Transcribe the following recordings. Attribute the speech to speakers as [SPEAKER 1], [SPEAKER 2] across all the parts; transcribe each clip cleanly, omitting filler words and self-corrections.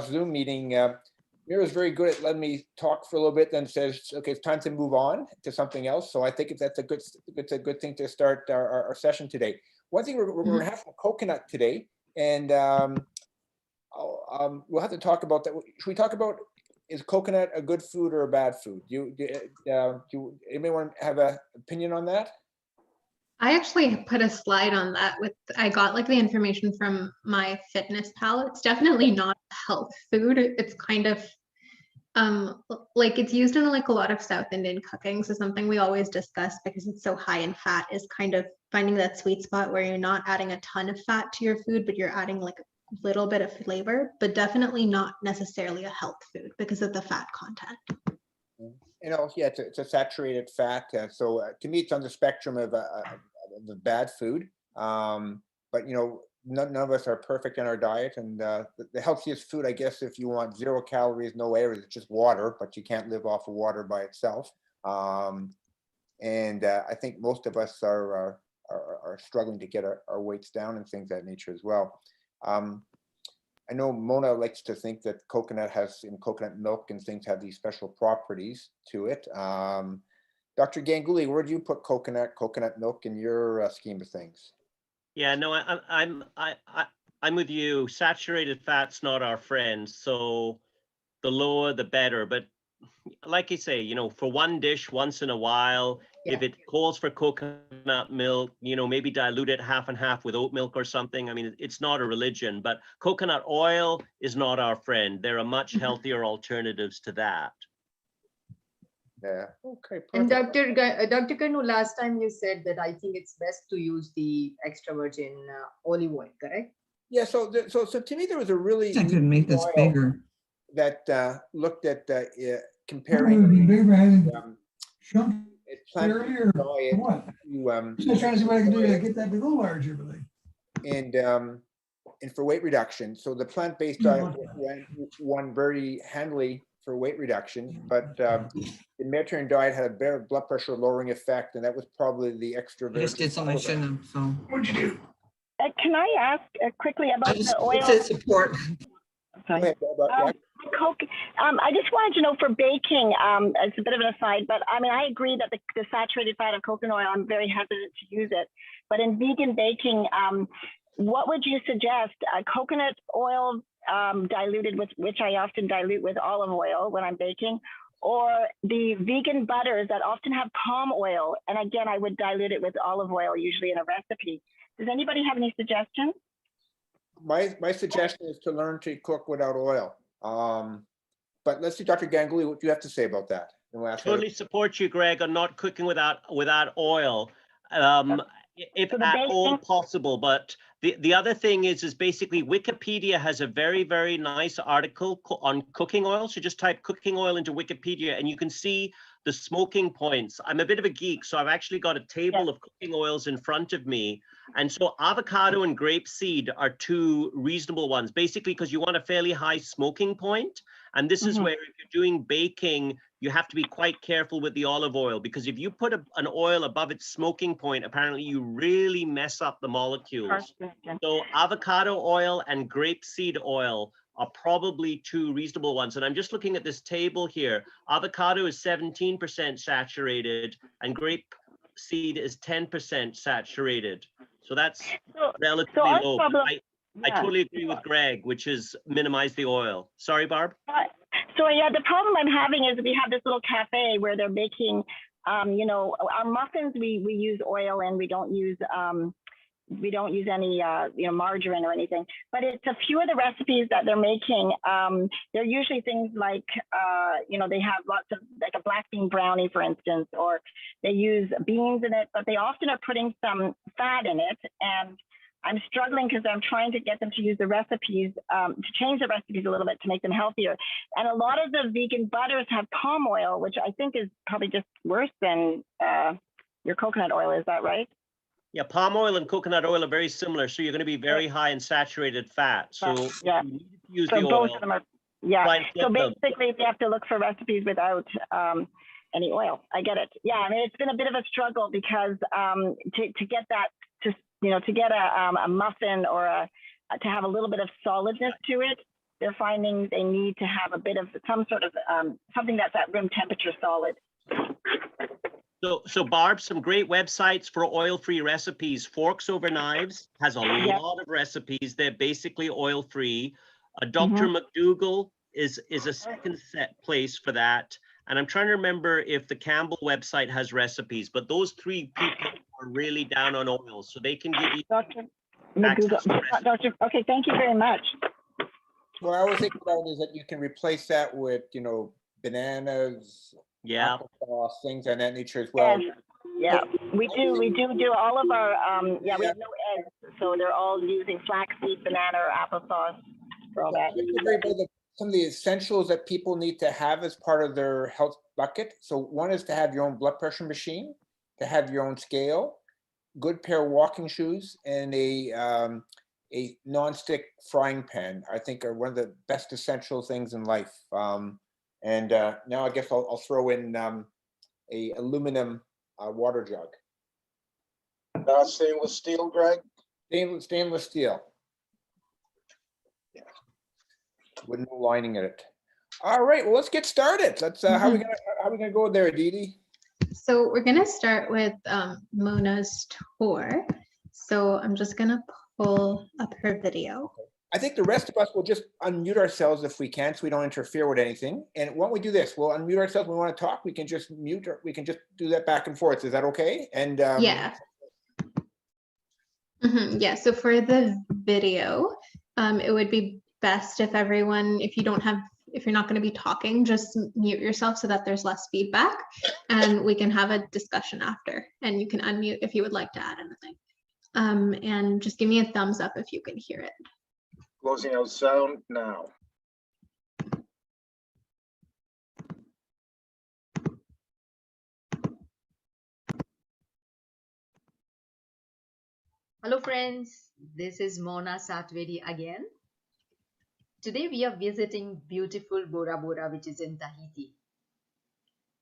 [SPEAKER 1] Zoom meeting, Mira's very good at letting me talk for a little bit, then says, okay, it's time to move on to something else. So I think that's it's a good thing to start our session today. One thing, we're going to have some coconut today, and we'll have to talk about that. Should we talk about, is coconut a good food or a bad food? Do anybody want to have an opinion on that?
[SPEAKER 2] I actually put a slide on that I got like the information from my fitness pal. It's definitely not a health food. It's kind of like it's used in like a lot of South Indian cooking. So something we always discuss, because it's so high in fat, is kind of finding that sweet spot where you're not adding a ton of fat to your food, but you're adding like a little bit of flavor, but definitely not necessarily a health food because of the fat content.
[SPEAKER 1] Yeah, it's a saturated fat. So to me, it's on the spectrum of the bad food. But none of us are perfect in our diet, and the healthiest food, I guess, if you want 0 calories, no errors, it's just water. But you can't live off of water by itself. And I think most of us are struggling to get our weights down and things of that nature as well. I know Mona likes to think that coconut milk and things have these special properties to it. Dr. Ganguli, where do you put coconut milk in your scheme of things?
[SPEAKER 3] Yeah, no, I'm with you. Saturated fat's not our friend, so the lower the better. But like you say, for one dish once in a while, if it calls for coconut milk, maybe dilute it half and half with oat milk or something. I mean, it's not a religion, but coconut oil is not our friend. There are much healthier alternatives to that.
[SPEAKER 1] Yeah. Okay. Perfect.
[SPEAKER 4] And Dr. Curnew, last time you said that I think it's best to use the extra virgin olive oil, correct?
[SPEAKER 1] Yeah. So to me, there was a really
[SPEAKER 5] I could make this bigger.
[SPEAKER 1] That looked at comparing plant-based diet
[SPEAKER 5] what?
[SPEAKER 1] to
[SPEAKER 5] I'm just trying to see what I can do to get that a little larger, but
[SPEAKER 1] and for weight reduction. So the plant-based diet won very handily for weight reduction, but the Mediterranean diet had a better blood pressure lowering effect, and that was probably the extra.
[SPEAKER 5] I just did something I shouldn't have. So what'd you do?
[SPEAKER 6] Can I ask quickly about the oil?
[SPEAKER 5] Support.
[SPEAKER 6] Sorry. I just wanted to know, for baking, it's a bit of an aside, but I mean, I agree that the saturated fat of coconut oil, I'm very hesitant to use it. But in vegan baking, what would you suggest? Coconut oil diluted with, which I often dilute with olive oil when I'm baking, or the vegan butters that often have palm oil? And again, I would dilute it with olive oil, usually in a recipe. Does anybody have any suggestions?
[SPEAKER 1] My suggestion is to learn to cook without oil. But let's see, Dr. Ganguli, what do you have to say about that?
[SPEAKER 3] Totally support you, Greg, on not cooking without oil, if at all possible. But the other thing is basically Wikipedia has a very, very nice article on cooking oil. So just type cooking oil into Wikipedia and you can see the smoking points. I'm a bit of a geek, so I've actually got a table of cooking oils in front of me. And so avocado and grapeseed are two reasonable ones, basically because you want a fairly high smoking point. And this is where, if you're doing baking, you have to be quite careful with the olive oil, because if you put an oil above its smoking point, apparently you really mess up the molecules. So avocado oil and grapeseed oil are probably two reasonable ones. And I'm just looking at this table here. Avocado is 17% saturated and grapeseed is 10% saturated. So that's relatively low. I totally agree with Greg, which is minimize the oil. Sorry, Barb?
[SPEAKER 6] So yeah, the problem I'm having is we have this little cafe where they're making, our muffins, we use oil and we don't use any, margarine or anything. But it's a few of the recipes that they're making. They're usually things like, they have lots of, like a black bean brownie, for instance, or they use beans in it, but they often are putting some fat in it. And I'm struggling because I'm trying to get them to use the recipes, to change the recipes a little bit to make them healthier. And a lot of the vegan butters have palm oil, which I think is probably just worse than your coconut oil. Is that right?
[SPEAKER 3] Yeah, palm oil and coconut oil are very similar. So you're going to be very high in saturated fat. So you need to use the oil.
[SPEAKER 6] Both of them are, so basically they have to look for recipes without any oil. I get it. Yeah, I mean, it's been a bit of a struggle because to get that, to get a muffin or to have a little bit of solidness to it, they're finding they need to have a bit of some sort of something that's at room temperature solid.
[SPEAKER 3] So Barb, some great websites for oil-free recipes. Forks Over Knives has a lot of recipes. They're basically oil-free. Dr. McDougall is a second set place for that. And I'm trying to remember if the Campbell website has recipes, but those three people are really down on oil, so they can give you
[SPEAKER 6] Dr.
[SPEAKER 3] access to recipes.
[SPEAKER 6] Okay, thank you very much.
[SPEAKER 1] What I was thinking about is that you can replace that with, you know, bananas,
[SPEAKER 3] Yeah.
[SPEAKER 1] applesauce, things of that nature as well.
[SPEAKER 6] Yeah, we do all of our, we have no eggs, so they're all using flaxseed, banana, or applesauce for all that.
[SPEAKER 1] Some of the essentials that people need to have as part of their health bucket. So one is to have your own blood pressure machine, to have your own scale, good pair of walking shoes, and a non-stick frying pan, I think, are one of the best essential things in life. Now I guess I'll throw in a aluminum water jug.
[SPEAKER 7] Stainless steel, Greg?
[SPEAKER 1] Stainless steel. With no lining in it. All right, well, let's get started. Let's how we gonna go there, Aditi?
[SPEAKER 2] So we're gonna start with Mona's tour. So I'm just gonna pull up her video.
[SPEAKER 1] I think the rest of us will just unmute ourselves if we can, so we don't interfere with anything. And why don't we do this? We'll unmute ourselves when we want to talk. We can just mute, or we can just do that back and forth. Is that okay? And
[SPEAKER 2] yeah. Yeah. So for the video, it would be best if everyone, if you're not going to be talking, just mute yourself so that there's less feedback, and we can have a discussion after. And you can unmute if you would like to add anything. And just give me a thumbs up if you can hear it.
[SPEAKER 7] Closing out sound now.
[SPEAKER 4] Hello friends, this is Mona Satvedi again. Today we are visiting beautiful Bora Bora, which is in Tahiti.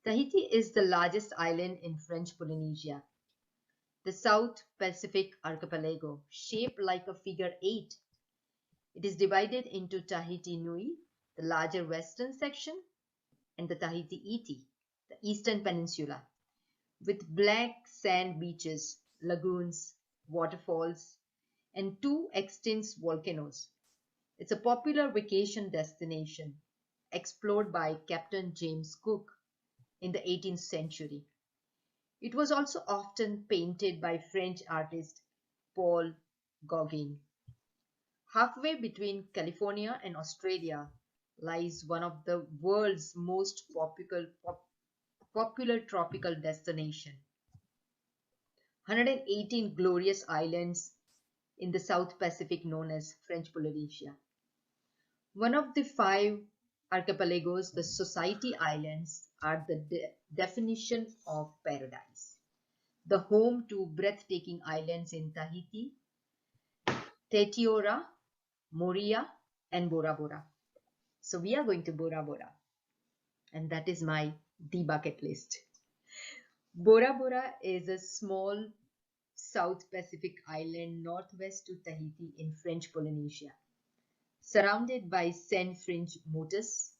[SPEAKER 4] Tahiti is the largest island in French Polynesia, the South Pacific archipelago, shaped like a figure 8. It is divided into Tahiti Nui, the larger western section, and the Tahiti Iti, the eastern peninsula, with black sand beaches, lagoons, waterfalls, and 2 extinct volcanoes. It's a popular vacation destination explored by Captain James Cook in the 18th century. It was also often painted by French artist Paul Gauguin. Halfway between California and Australia lies one of the world's most popular tropical destinations. 118 glorious islands in the South Pacific known as French Polynesia. One of the 5 archipelagos, the Society Islands, are the definition of paradise. The home to breathtaking islands in Tahiti, Tetiora, Moria, and Bora Bora. So we are going to Bora Bora, and that is my bucket list. Bora Bora is a small South Pacific island northwest to Tahiti in French Polynesia, surrounded by sand fringe motus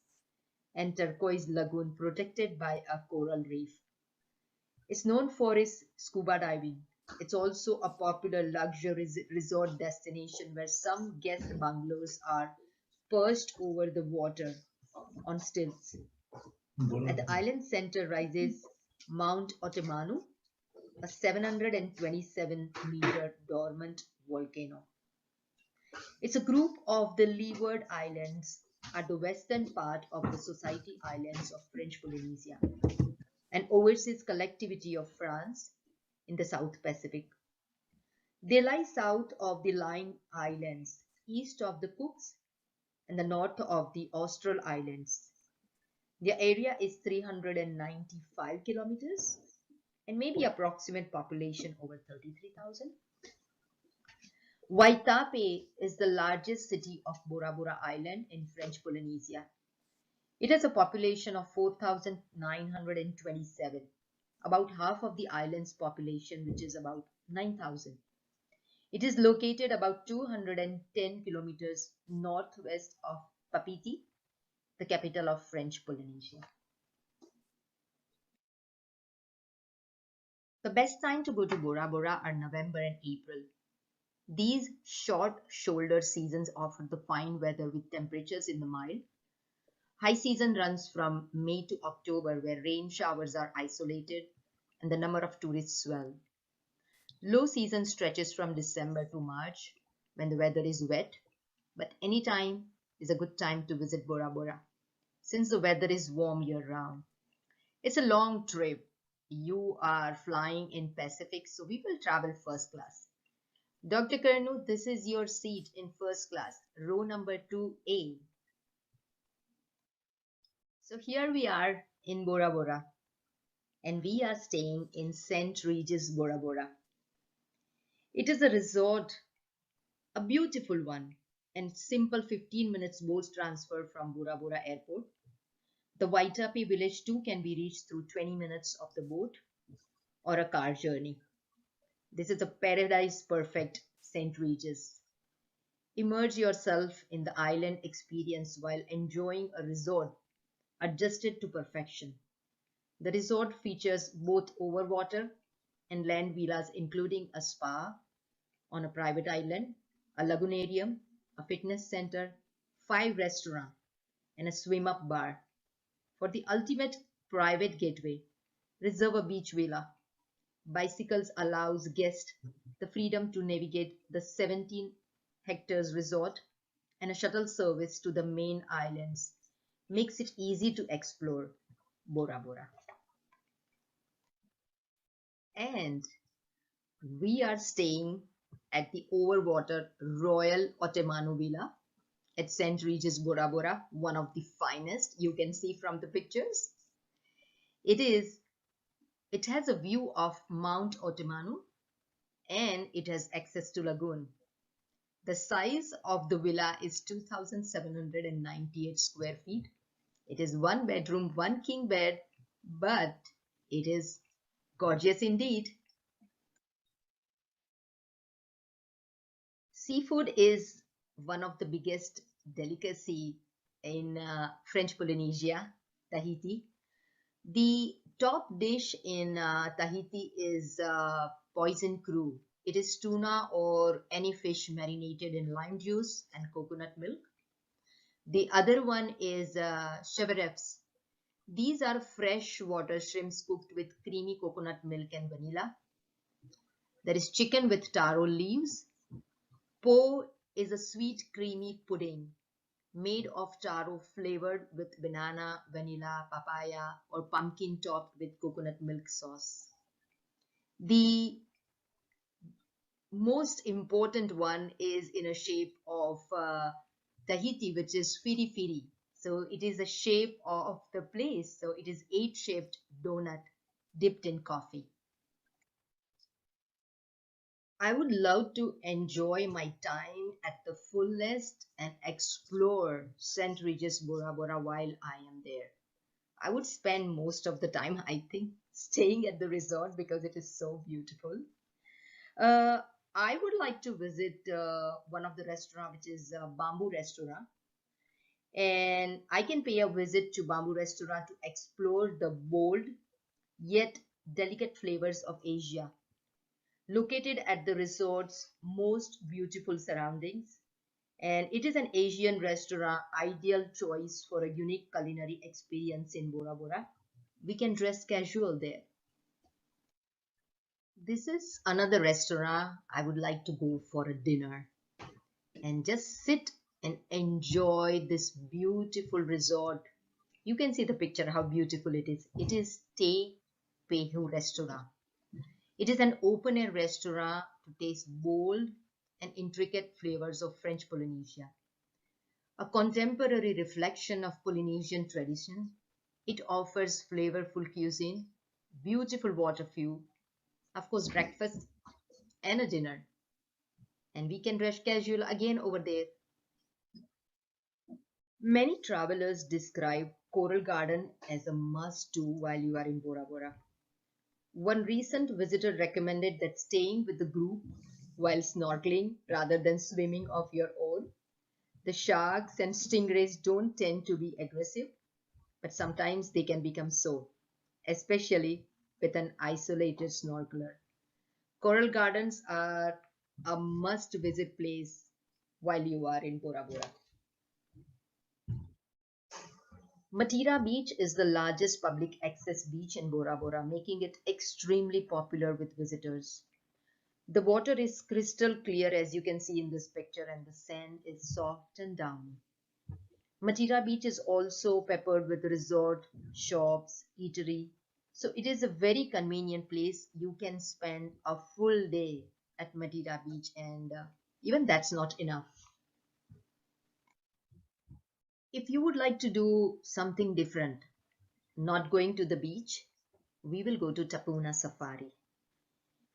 [SPEAKER 4] and turquoise lagoon protected by a coral reef. It's known for its scuba diving. It's also a popular luxury resort destination where some guest bungalows are perched over the water on stilts. At the island center rises Mount Otemanu, a 727-meter dormant volcano. It's a group of the Leeward Islands at the western part of the Society Islands of French Polynesia, an overseas collectivity of France in the South Pacific. They lie south of the Line Islands, east of the Cooks, and the north of the Austral Islands. Their area is 395 kilometers and maybe approximate population over 33,000. Waitape is the largest city of Bora Bora Island in French Polynesia. It has a population of 4,927, about half of the island's population, which is about 9,000. It is located about 210 kilometers northwest of Papeete, the capital of French Polynesia. The best time to go to Bora Bora are November and April. These short shoulder seasons offer the fine weather with temperatures in the mild. High season runs from May to October, where rain showers are isolated and the number of tourists swell. Low season stretches from December to March, when the weather is wet, but any time is a good time to visit Bora Bora, since the weather is warm year-round. It's a long trip. You are flying in Pacific, so we will travel first class. Dr. Curnew, this is your seat in first class, row number 2A. So here we are in Bora Bora, and we are staying in St. Regis Bora Bora. It is a resort, a beautiful one, and simple 15 minutes boat transfer from Bora Bora Airport. The Waitapi village too can be reached through 20 minutes of the boat or a car journey. This is a paradise perfect St. Regis. Immerse yourself in the island experience while enjoying a resort adjusted to perfection. The resort features both overwater and land villas, including a spa on a private island, a lagoonarium, a fitness center, 5 restaurants, and a swim-up bar. For the ultimate private getaway, reserve a beach villa. Bicycles allows guests the freedom to navigate the 17 hectares resort, and a shuttle service to the main islands makes it easy to explore Bora Bora. And we are staying at the overwater Royal Otemanu Villa at St. Regis Bora Bora, one of the finest you can see from the pictures. It has a view of Mount Otemanu and it has access to lagoon. The size of the villa is 2,798 square feet. It is 1 bedroom, 1 king bed, but it is gorgeous indeed. Seafood is one of the biggest delicacy in French Polynesia, Tahiti. The top dish in Tahiti is poison crew. It is tuna or any fish marinated in lime juice and coconut milk. The other one is chevrets. These are fresh water shrimps cooked with creamy coconut milk and vanilla. There is chicken with taro leaves. Po is a sweet creamy pudding made of taro flavored with banana, vanilla, papaya, or pumpkin topped with coconut milk sauce. The most important one is in a shape of Tahiti, which is firi firi. So it is a shape of the place. So it is 8-shaped donut dipped in coffee. I would love to enjoy my time at the fullest and explore St. Regis Bora Bora while I am there. I would spend most of the time, I think, staying at the resort because it is so beautiful. I would like to visit one of the restaurants, which is Bamboo Restaurant. And I can pay a visit to Bamboo Restaurant to explore the bold yet delicate flavors of Asia. Located at the resort's most beautiful surroundings, and it is an Asian restaurant ideal choice for a unique culinary experience in Bora Bora. We can dress casual there. This is another restaurant I would like to go for a dinner and just sit and enjoy this beautiful resort. You can see the picture how beautiful it is. It is Te Pehu Restaurant. It is an open-air restaurant to taste bold and intricate flavors of French Polynesia. A contemporary reflection of Polynesian tradition, it offers flavorful cuisine, beautiful water view, of course breakfast and a dinner. And we can dress casual again over there. Many travelers describe Coral Garden as a must-do while you are in Bora Bora. One recent visitor recommended that staying with the group while snorkeling rather than swimming of your own. The sharks and stingrays don't tend to be aggressive, but sometimes they can become so, especially with an isolated snorkeler. Coral gardens are a must-visit place while you are in Bora Bora. Matira Beach is the largest public access beach in Bora Bora, making it extremely popular with visitors. The water is crystal clear, as you can see in this picture, and the sand is soft and downy. Matira Beach is also peppered with resort, shops, eatery. So it is a very convenient place. You can spend a full day at Matira Beach, and even that's not enough. If you would like to do something different, not going to the beach, we will go to Tapuna Safari.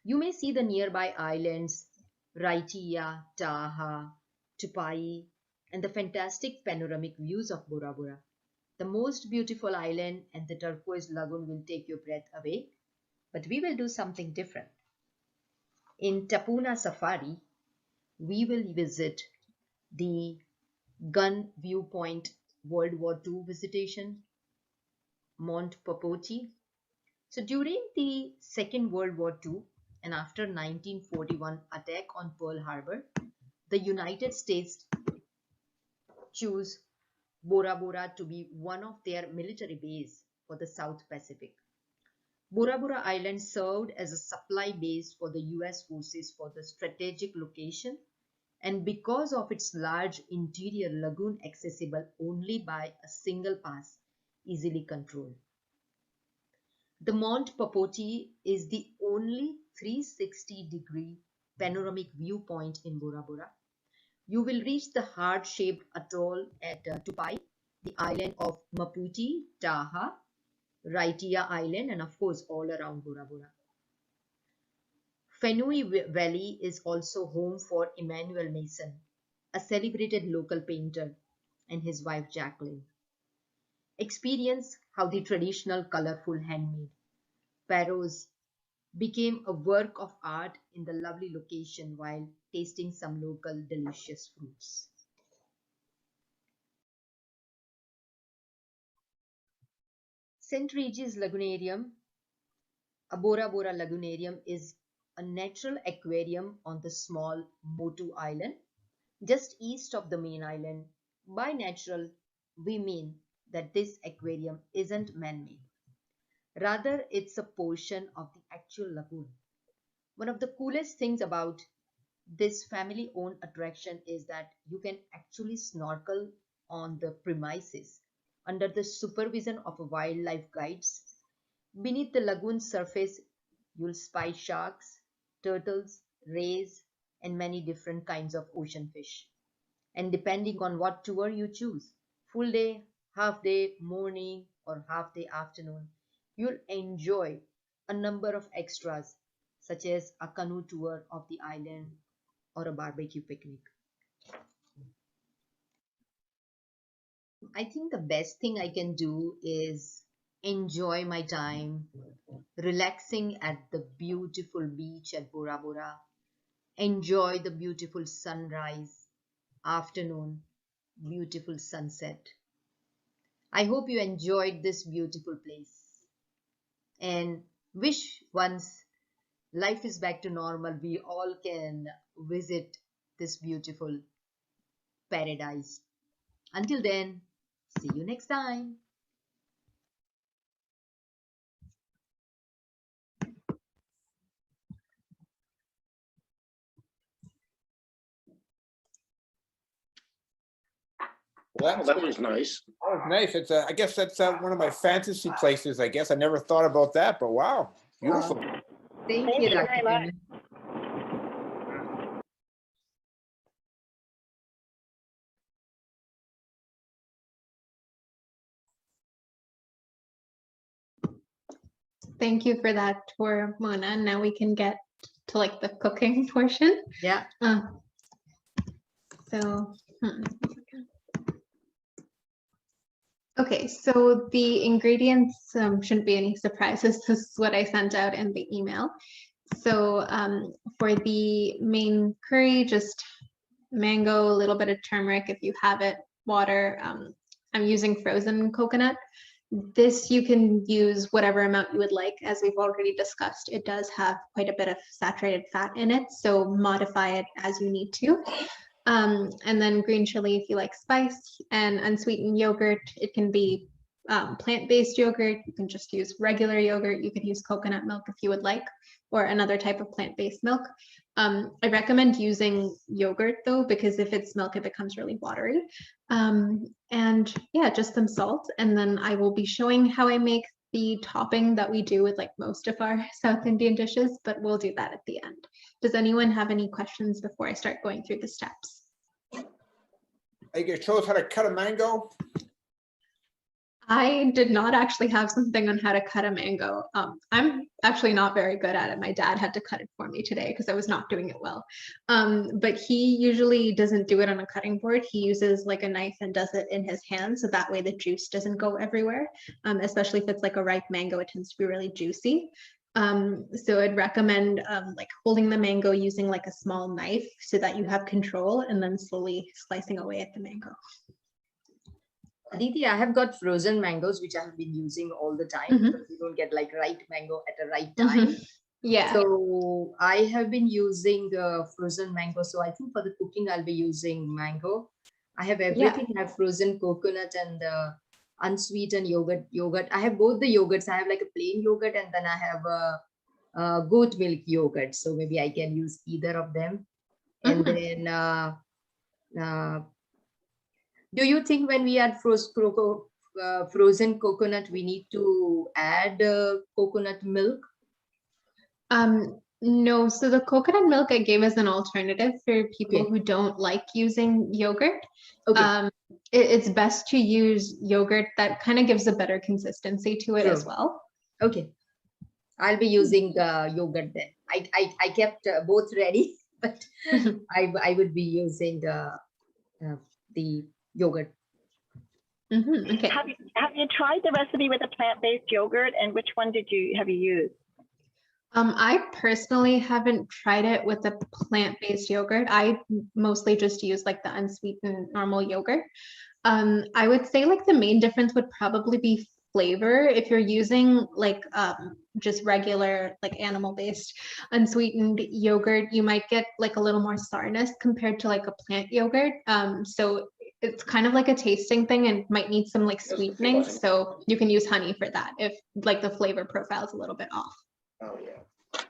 [SPEAKER 4] You may see the nearby islands, Raitia, Taha, Tupai, and the fantastic panoramic views of Bora Bora. The most beautiful island and the turquoise lagoon will take your breath away, but we will do something different. In Tapuna Safari, we will visit the Gun Viewpoint World War II visitation, Mont Popoti. So during the Second World War II and after 1941 attack on Pearl Harbor, the United States chose Bora Bora to be one of their military bases for the South Pacific. Bora Bora Island served as a supply base for the US forces for the strategic location, and because of its large interior lagoon accessible only by a single pass, easily controlled. The Mont Popoti is the only 360-degree panoramic viewpoint in Bora Bora. You will reach the heart-shaped atoll at Tupai, the island of Maputi, Taha, Raitia Island, and of course all around Bora Bora. Fenui Valley is also home for Emmanuel Mason, a celebrated local painter, and his wife Jacqueline. Experience how the traditional colorful handmade Paros became a work of art in the lovely location while tasting some local delicious fruits. St. Regis Lagoonarium, a Bora Bora Lagoonarium, is a natural aquarium on the small Motu Island, just east of the main island. By natural, we mean that this aquarium isn't man-made. Rather, it's a portion of the actual lagoon. One of the coolest things about this family-owned attraction is that you can actually snorkel on the premises under the supervision of wildlife guides. Beneath the lagoon surface, you'll spy sharks, turtles, rays, and many different kinds of ocean fish. And depending on what tour you choose, full day, half day, morning, or half day afternoon, you'll enjoy a number of extras such as a canoe tour of the island or a barbecue picnic. I think the best thing I can do is enjoy my time relaxing at the beautiful beach at Bora Bora, enjoy the beautiful sunrise, afternoon, beautiful sunset. I hope you enjoyed this beautiful place and wish once life is back to normal, we all can visit this beautiful paradise. Until then, see you next time.
[SPEAKER 7] Well, that was nice.
[SPEAKER 1] That was nice. It's I guess that's one of my fantasy places. I guess I never thought about that, but wow, beautiful.
[SPEAKER 4] Thank
[SPEAKER 6] Thank
[SPEAKER 4] you,
[SPEAKER 6] you
[SPEAKER 4] Dr.
[SPEAKER 6] very much.
[SPEAKER 4] Curnew.
[SPEAKER 2] Thank you for that tour, Mona. Now we can get to like the cooking portion.
[SPEAKER 4] Yeah.
[SPEAKER 2] So, okay, so the ingredients shouldn't be any surprises. This is what I sent out in the email. So for the main curry, just mango, a little bit of turmeric if you have it, water. I'm using frozen coconut. This you can use whatever amount you would like. As we've already discussed, it does have quite a bit of saturated fat in it, so modify it as you need to. And then green chili if you like spice, and unsweetened yogurt. It can be plant-based yogurt. You can just use regular yogurt. You could use coconut milk if you would like, or another type of plant-based milk. I recommend using yogurt though, because if it's milk, it becomes really watery. And yeah, just some salt. And then I will be showing how I make the topping that we do with like most of our South Indian dishes, but we'll do that at the end. Does anyone have any questions before I start going through the steps?
[SPEAKER 1] Are you gonna show us how to cut a mango?
[SPEAKER 2] I did not actually have something on how to cut a mango. I'm actually not very good at it. My dad had to cut it for me today because I was not doing it well. But he usually doesn't do it on a cutting board. He uses like a knife and does it in his hand. So that way the juice doesn't go everywhere. Especially if it's like a ripe mango, it tends to be really juicy. So I'd recommend like holding the mango using like a small knife so that you have control, and then slowly slicing away at the mango.
[SPEAKER 4] Aditi, I have got frozen mangoes, which I have been using all the time. Because you don't get like ripe mango at the right time.
[SPEAKER 2] Yeah.
[SPEAKER 4] So I have been using frozen mango. So I think for the cooking, I'll be using mango. I have everything. I have frozen coconut and unsweetened yogurt. I have both the yogurts. I have like a plain yogurt, and then I have a goat milk yogurt. So maybe I can use either of them. And then do you think when we add frozen coconut, we need to add coconut milk?
[SPEAKER 2] No, so the coconut milk I gave as an alternative for people who don't like using yogurt.
[SPEAKER 4] Okay.
[SPEAKER 2] It's best to use yogurt that kind of gives a better consistency to it as well.
[SPEAKER 4] Okay. I'll be using yogurt then. I kept both ready, but I would be using the yogurt.
[SPEAKER 2] Okay.
[SPEAKER 6] Have you tried the recipe with a plant-based yogurt, and which one have you used?
[SPEAKER 2] I personally haven't tried it with a plant-based yogurt. I mostly just use like the unsweetened normal yogurt. I would say like the main difference would probably be flavor. If you're using like just regular like animal-based unsweetened yogurt, you might get like a little more sourness compared to like a plant yogurt. So it's kind of like a tasting thing and might need some like sweetening. So you can use honey for that if like the flavor profile is a little bit off.
[SPEAKER 7] Oh, yeah.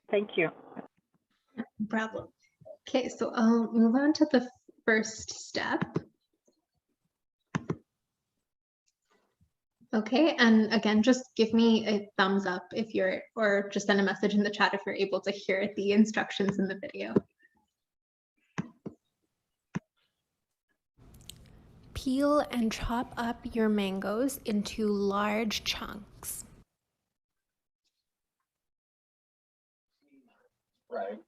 [SPEAKER 6] Thank you.
[SPEAKER 2] No problem. Okay, so I'll move on to the first step. Okay, and again, just give me a thumbs up if you're, or just send a message in the chat if you're able to hear the instructions in the video.
[SPEAKER 8] Peel and chop up your mangoes into large chunks.
[SPEAKER 7] Right.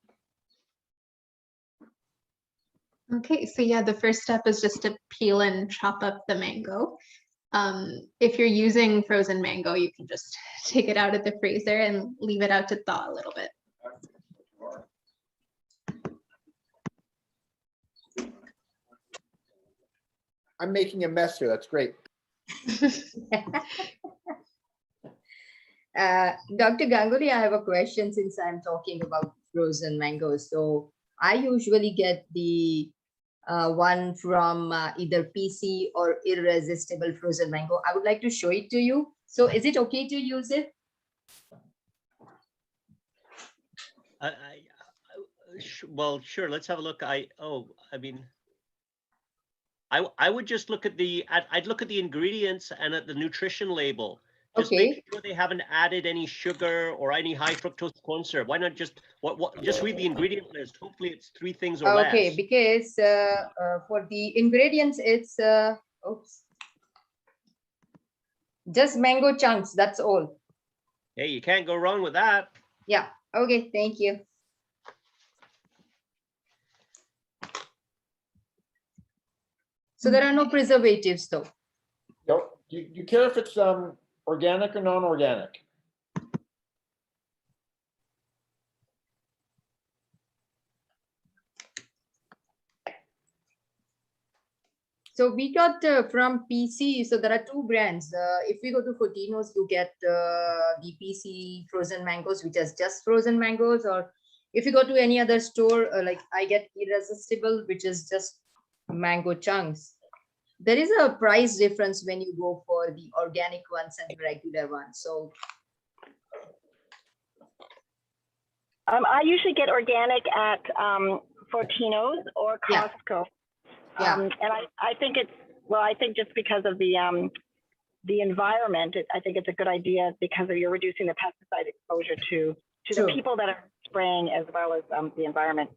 [SPEAKER 2] Okay, so yeah, the first step is just to peel and chop up the mango. If you're using frozen mango, you can just take it out of the freezer and leave it out to thaw a little bit.
[SPEAKER 1] I'm making a mess here. That's great.
[SPEAKER 4] Dr. Ganguli, I have a question since I'm talking about frozen mangoes. So I usually get the one from either PC or Irresistible Frozen Mango. I would like to show it to you. So is it okay to use it?
[SPEAKER 3] Well, sure. Let's have a look. I would just look at I'd look at the ingredients and at the nutrition label. Just make sure they haven't added any sugar or any high fructose corn syrup. Why not just just read the ingredient list? Hopefully it's 3 things or less.
[SPEAKER 4] Okay, because for the ingredients, it's just mango chunks. That's all.
[SPEAKER 3] Hey, you can't go wrong with that.
[SPEAKER 4] Yeah. Okay. Thank you. So there are no preservatives, though.
[SPEAKER 1] Do you care if it's organic or non-organic?
[SPEAKER 4] So we got from PC. So there are two brands. If we go to Fortino's, you get the PC frozen mangoes, which is just frozen mangoes. Or if you go to any other store, like I get Irresistible, which is just mango chunks. There is a price difference when you go for the organic ones and the regular ones. So
[SPEAKER 6] I usually get organic at Fortino's or
[SPEAKER 4] Yeah.
[SPEAKER 6] Costco.
[SPEAKER 4] Yeah.
[SPEAKER 6] And I think it's, well, I think just because of the environment, I think it's a good idea because you're reducing the pesticide exposure to
[SPEAKER 4] True.
[SPEAKER 6] the people that are spraying as well as the environment.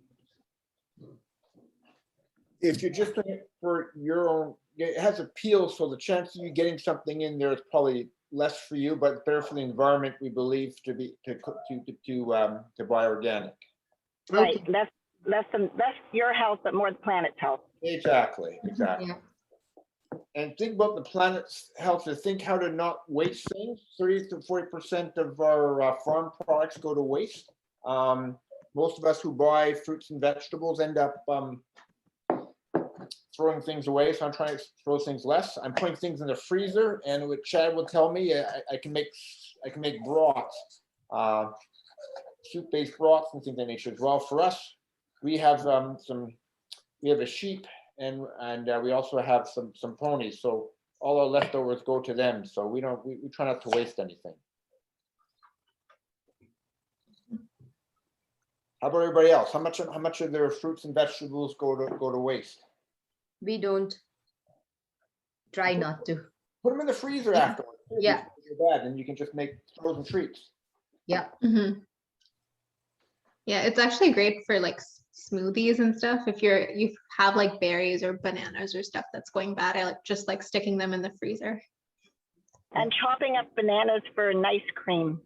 [SPEAKER 1] If you're just doing it for your own, it has a peel, so the chance of you getting something in there is probably less for you, but better for the environment, we believe, to buy organic.
[SPEAKER 6] Right. Less your health, but more the planet's health.
[SPEAKER 1] Exactly.
[SPEAKER 4] Yeah.
[SPEAKER 1] And think about the planet's health, to think how to not waste things. 30 to 40% of our farm products go to waste. Most of us who buy fruits and vegetables end up throwing things away, so I'm trying to throw things less. I'm putting things in the freezer, and what Chad will tell me, I can make broths, soup-based broths and things of that nature as well. For us, we have we have a sheep, and we also have some ponies, so all our leftovers go to them. So we try not to waste anything. How about everybody else? How much of their fruits and vegetables go to waste?
[SPEAKER 4] We don't. Try not to.
[SPEAKER 1] Put them in the freezer afterwards.
[SPEAKER 4] Yeah.
[SPEAKER 1] You're bad, and you can just make frozen treats.
[SPEAKER 4] Yeah.
[SPEAKER 2] Mm-hmm. Yeah, it's actually great for like smoothies and stuff. If you have like berries or bananas or stuff that's going bad, I like just like sticking them in the freezer.
[SPEAKER 6] And chopping up bananas for nice cream.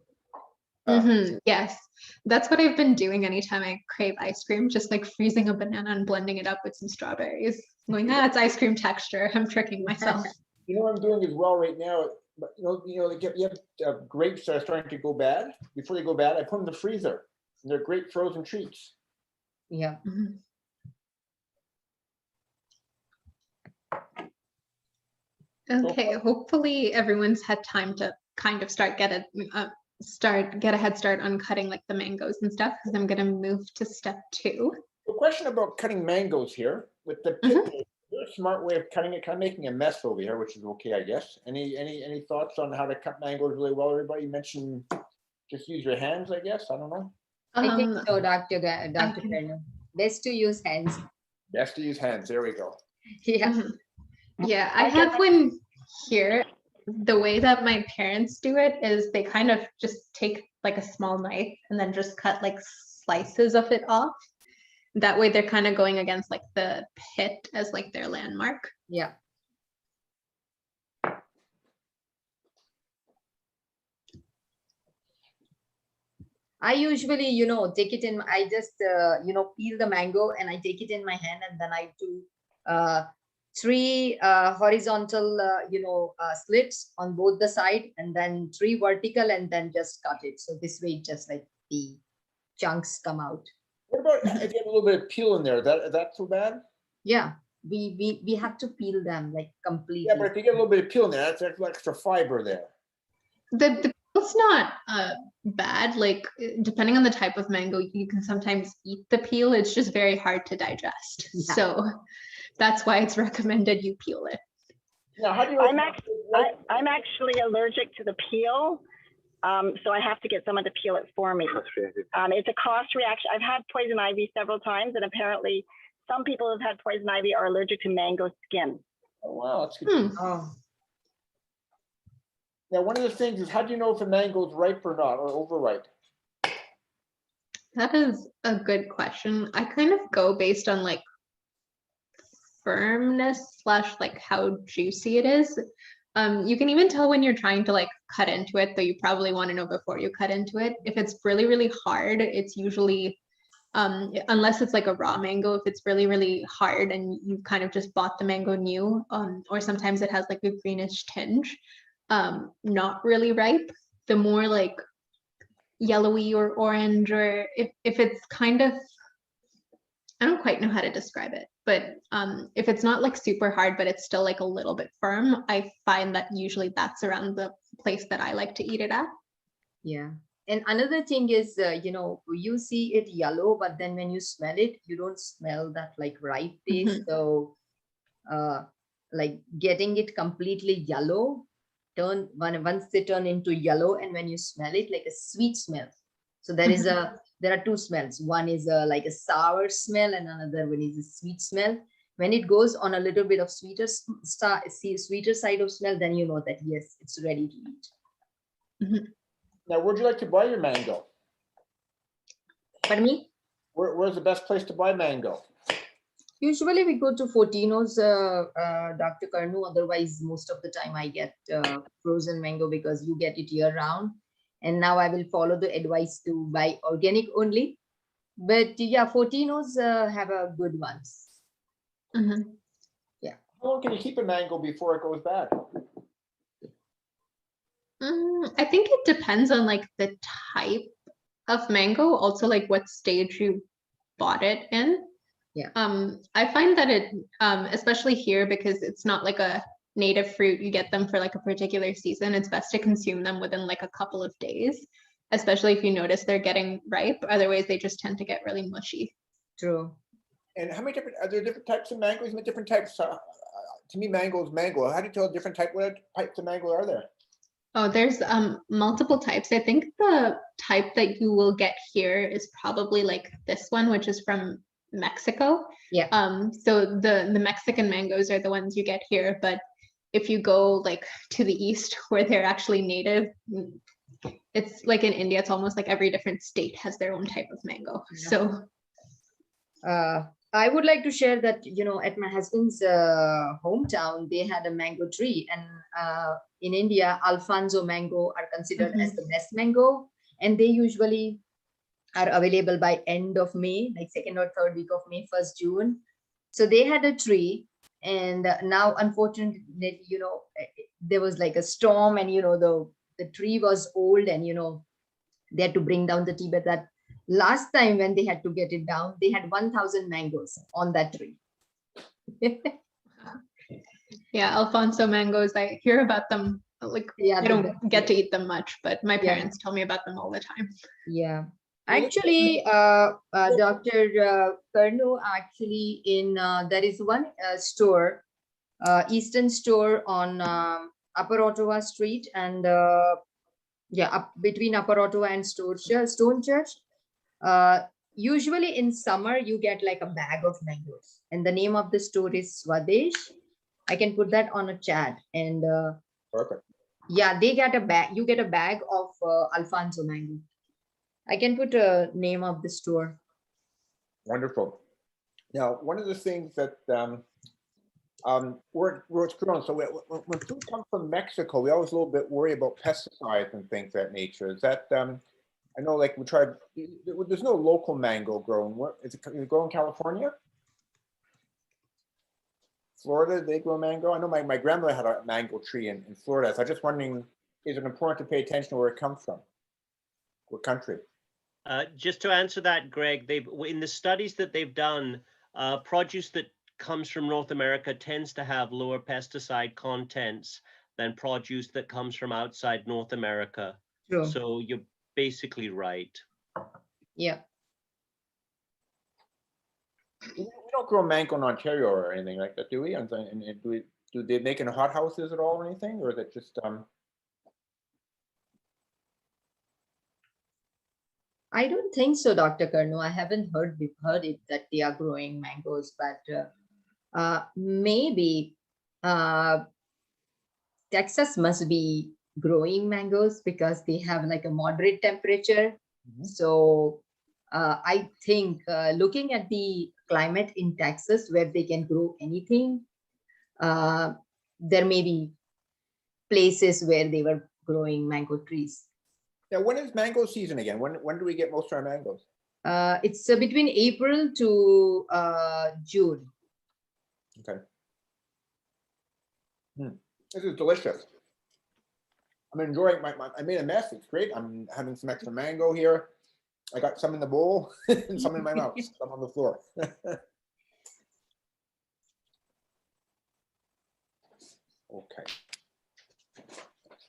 [SPEAKER 2] Mm-hmm. Yes, that's what I've been doing anytime I crave ice cream, just like freezing a banana and blending it up with some strawberries. I'm going, it's ice cream texture. I'm tricking myself.
[SPEAKER 1] You know what I'm doing as well right now? But you have grapes that are starting to go bad. Before they go bad, I put them in the freezer. And they're great frozen treats.
[SPEAKER 4] Yeah.
[SPEAKER 2] Mhm. Okay, hopefully everyone's had time to kind of get a head start on cutting like the mangoes and stuff, because I'm gonna move to step 2.
[SPEAKER 1] A question about cutting mangoes here with the pit. Is there a smart way of cutting it? Kind of making a mess over here, which is okay, I guess. Any thoughts on how to cut mangoes really well? Everybody mentioned just use your hands, I guess. I don't know.
[SPEAKER 4] I think so, Dr. Curnew. Best to use hands.
[SPEAKER 1] Best to use hands. There we go.
[SPEAKER 4] Yeah.
[SPEAKER 2] Yeah, I have one here. The way that my parents do it is they kind of just take like a small knife and then just cut like slices of it off. That way they're kind of going against like the pit as like their landmark.
[SPEAKER 4] Yeah. I usually, take it in, I just, peel the mango and I take it in my hand, and then I do 3 horizontal, slits on both the side, and then 3 vertical, and then just cut it. So this way, just like the chunks come out.
[SPEAKER 1] What about if you have a little bit of peel in there? Is that too bad?
[SPEAKER 4] Yeah, we have to peel them like completely.
[SPEAKER 1] Yeah, but if you get a little bit of peel in there, that's extra fiber there.
[SPEAKER 2] The peel's not bad. Like depending on the type of mango, you can sometimes eat the peel. It's just very hard to digest. Yeah. So that's why it's recommended you peel it.
[SPEAKER 1] Now, how do you?
[SPEAKER 6] I'm actually allergic to the peel. So I have to get someone to peel it for me. It's a cross reaction. I've had poison ivy several times, and apparently some people who've had poison ivy are allergic to mango skin.
[SPEAKER 1] Oh, wow, that's good.
[SPEAKER 4] Oh.
[SPEAKER 1] Now, one of the things is, how do you know if a mango is ripe or not, or overripe?
[SPEAKER 2] That is a good question. I kind of go based on like firmness / like how juicy it is. You can even tell when you're trying to like cut into it, though you probably want to know before you cut into it. If it's really, really hard, it's usually, unless it's like a raw mango, if it's really, really hard and you kind of just bought the mango new, or sometimes it has like a greenish tinge, not really ripe. The more like yellowy or orange, or if it's kind of I don't quite know how to describe it, but if it's not like super hard, but it's still like a little bit firm, I find that usually that's around the place that I like to eat it at.
[SPEAKER 4] Yeah. And another thing is, you see it yellow, but then when you smell it, you don't smell that like ripe taste. So, like getting it completely yellow, once they turn into yellow, and when you smell it, like a sweet smell. So there are two smells. One is like a sour smell, and another one is a sweet smell. When it goes on a little bit of sweeter side of smell, then you know that yes, it's ready to eat.
[SPEAKER 1] Now, where'd you like to buy your mango?
[SPEAKER 4] Pardon me?
[SPEAKER 1] Where's the best place to buy mango?
[SPEAKER 4] Usually we go to Fortino's, Dr. Curnew. Otherwise, most of the time I get frozen mango because you get it year round. And now I will follow the advice to buy organic only. But yeah, Fortino's have a good ones. Yeah.
[SPEAKER 1] How long can you keep a mango before it goes bad?
[SPEAKER 2] I think it depends on like the type of mango, also like what stage you bought it in.
[SPEAKER 4] Yeah.
[SPEAKER 2] I find that it, especially here, because it's not like a native fruit, you get them for like a particular season, it's best to consume them within like a couple of days, especially if you notice they're getting ripe. Otherwise, they just tend to get really mushy.
[SPEAKER 4] True.
[SPEAKER 1] And how many are there different types of mangoes? Different types. To me, mango is mango. How do you tell different what types of mango are there?
[SPEAKER 2] Oh, there's multiple types. I think the type that you will get here is probably like this one, which is from Mexico.
[SPEAKER 4] Yeah.
[SPEAKER 2] So the Mexican mangoes are the ones you get here, but if you go like to the east where they're actually native, it's like in India, it's almost like every different state has their own type of mango. Yeah. So
[SPEAKER 4] I would like to share that, at my husband's hometown, they had a mango tree, and in India, Alfonso mango are considered as the best mango, and they usually are available by end of May, like 2nd or 3rd week of May, 1st June. So they had a tree, and now unfortunately, there was like a storm, and the tree was old, and they had to bring down the tree. But that last time when they had to get it down, they had 1,000 mangoes on that tree.
[SPEAKER 2] Yeah, Alfonso mangoes, I hear about them. Like, I don't get to eat them much, but my parents tell me about them all the time.
[SPEAKER 4] Yeah. Actually, Dr. Curnew, actually there is one store, Eastern store on Upper Ottawa Street, and between Upper Ottawa and Stone Church. Usually in summer, you get like a bag of mangoes, and the name of the store is Swadesh. I can put that on a chat, and
[SPEAKER 1] perfect.
[SPEAKER 4] Yeah, they get a bag. You get a bag of Alfonso mango. I can put a name of the store.
[SPEAKER 1] Wonderful. Now, one of the things that where it's grown, so when food comes from Mexico, we always a little bit worry about pesticides and things of that nature. Is that I know, like we tried. There's no local mango grown. Where is it grown in California? Florida, they grow mango. I know my grandmother had a mango tree in Florida. So I'm just wondering, is it important to pay attention to where it comes from? What country?
[SPEAKER 3] Just to answer that, Greg, in the studies that they've done, produce that comes from North America tends to have lower pesticide contents than produce that comes from outside North America.
[SPEAKER 4] True.
[SPEAKER 3] So you're basically right.
[SPEAKER 4] Yeah.
[SPEAKER 1] We don't grow mango in Ontario or anything like that, do we? And do they make it in hot houses at all or anything, or is it just
[SPEAKER 4] I don't think so, Dr. Curnew. I haven't heard it that they are growing mangoes, but maybe Texas must be growing mangoes because they have like a moderate temperature. So I think looking at the climate in Texas where they can grow anything, there may be places where they were growing mango trees.
[SPEAKER 1] Now, when is mango season again? When do we get most of our mangoes?
[SPEAKER 4] It's between April to June.
[SPEAKER 1] Okay. This is delicious. I'm enjoying I made a mess. It's great. I'm having some extra mango here. I got some in the bowl and some in my mouth, some on the floor. Okay.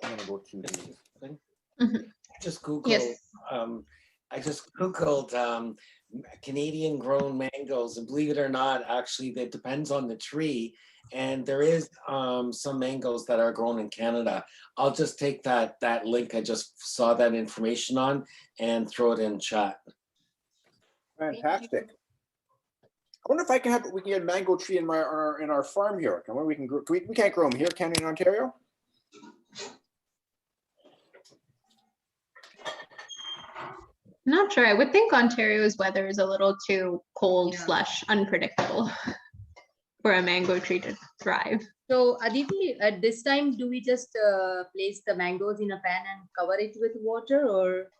[SPEAKER 1] I'm gonna go to the,
[SPEAKER 9] Just Googled,
[SPEAKER 2] Yes.
[SPEAKER 9] I just Googled Canadian grown mangoes, and believe it or not, actually, that depends on the tree. And there is some mangoes that are grown in Canada. I'll just take that link I just saw that information on and throw it in chat.
[SPEAKER 1] fantastic. I wonder if I can have, we can get a mango tree in our farm here. Can we can grow, we can't grow them here, can we, in Ontario?
[SPEAKER 2] Not sure. I would think Ontario's weather is a little too cold
[SPEAKER 4] Yeah.
[SPEAKER 2] / unpredictable for a mango tree to thrive.
[SPEAKER 4] So Aditi, at this time, do we just place the mangoes in a pan and cover it with water, or?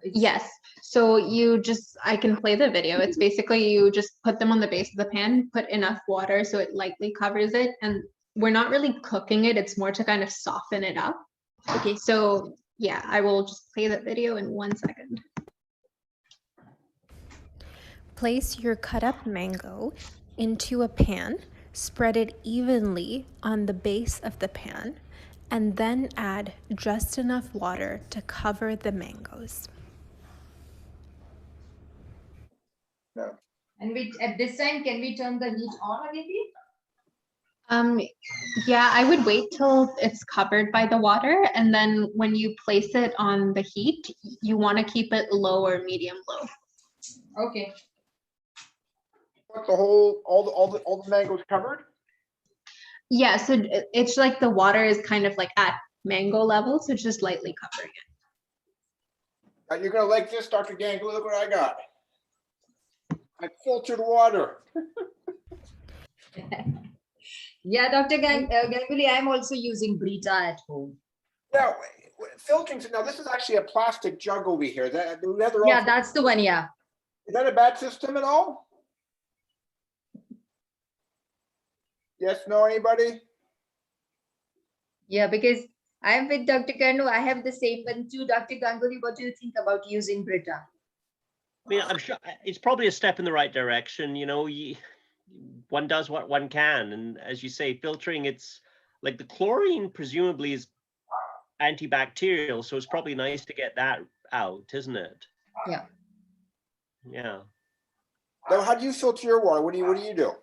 [SPEAKER 2] Yes. So I can play the video. It's basically you just put them on the base of the pan, put enough water so it lightly covers it. And we're not really cooking it. It's more to kind of soften it up.
[SPEAKER 4] Okay.
[SPEAKER 2] So yeah, I will just play that video in 1 second.
[SPEAKER 8] Place your cut up mango into a pan, spread it evenly on the base of the pan, and then add just enough water to cover the mangoes.
[SPEAKER 1] No.
[SPEAKER 4] And at this time, can we turn the heat on, Aditi?
[SPEAKER 2] Yeah, I would wait till it's covered by the water, and then when you place it on the heat, you want to keep it low or medium low.
[SPEAKER 4] Okay.
[SPEAKER 1] But the whole, all the mangoes covered?
[SPEAKER 2] Yeah, so it's like the water is kind of like at mango level, so just lightly covering it.
[SPEAKER 1] You're gonna like this, Dr. Ganguli, look what I got. I filtered water.
[SPEAKER 4] Yeah, Dr. Ganguli, I'm also using Brita at home.
[SPEAKER 1] Now, filtering, now this is actually a plastic jug over here.
[SPEAKER 4] Yeah, that's the one, yeah.
[SPEAKER 1] Is that a bad system at all? Yes, no, anybody?
[SPEAKER 4] Yeah, because I'm with Dr. Curnew. I have the same one too. Dr. Ganguli, what do you think about using Brita?
[SPEAKER 3] I mean, I'm sure it's probably a step in the right direction. You know, one does what one can. And as you say, filtering, it's like the chlorine presumably is antibacterial. So it's probably nice to get that out, isn't it?
[SPEAKER 4] Yeah.
[SPEAKER 3] Yeah.
[SPEAKER 1] So how do you filter your water? What do you do?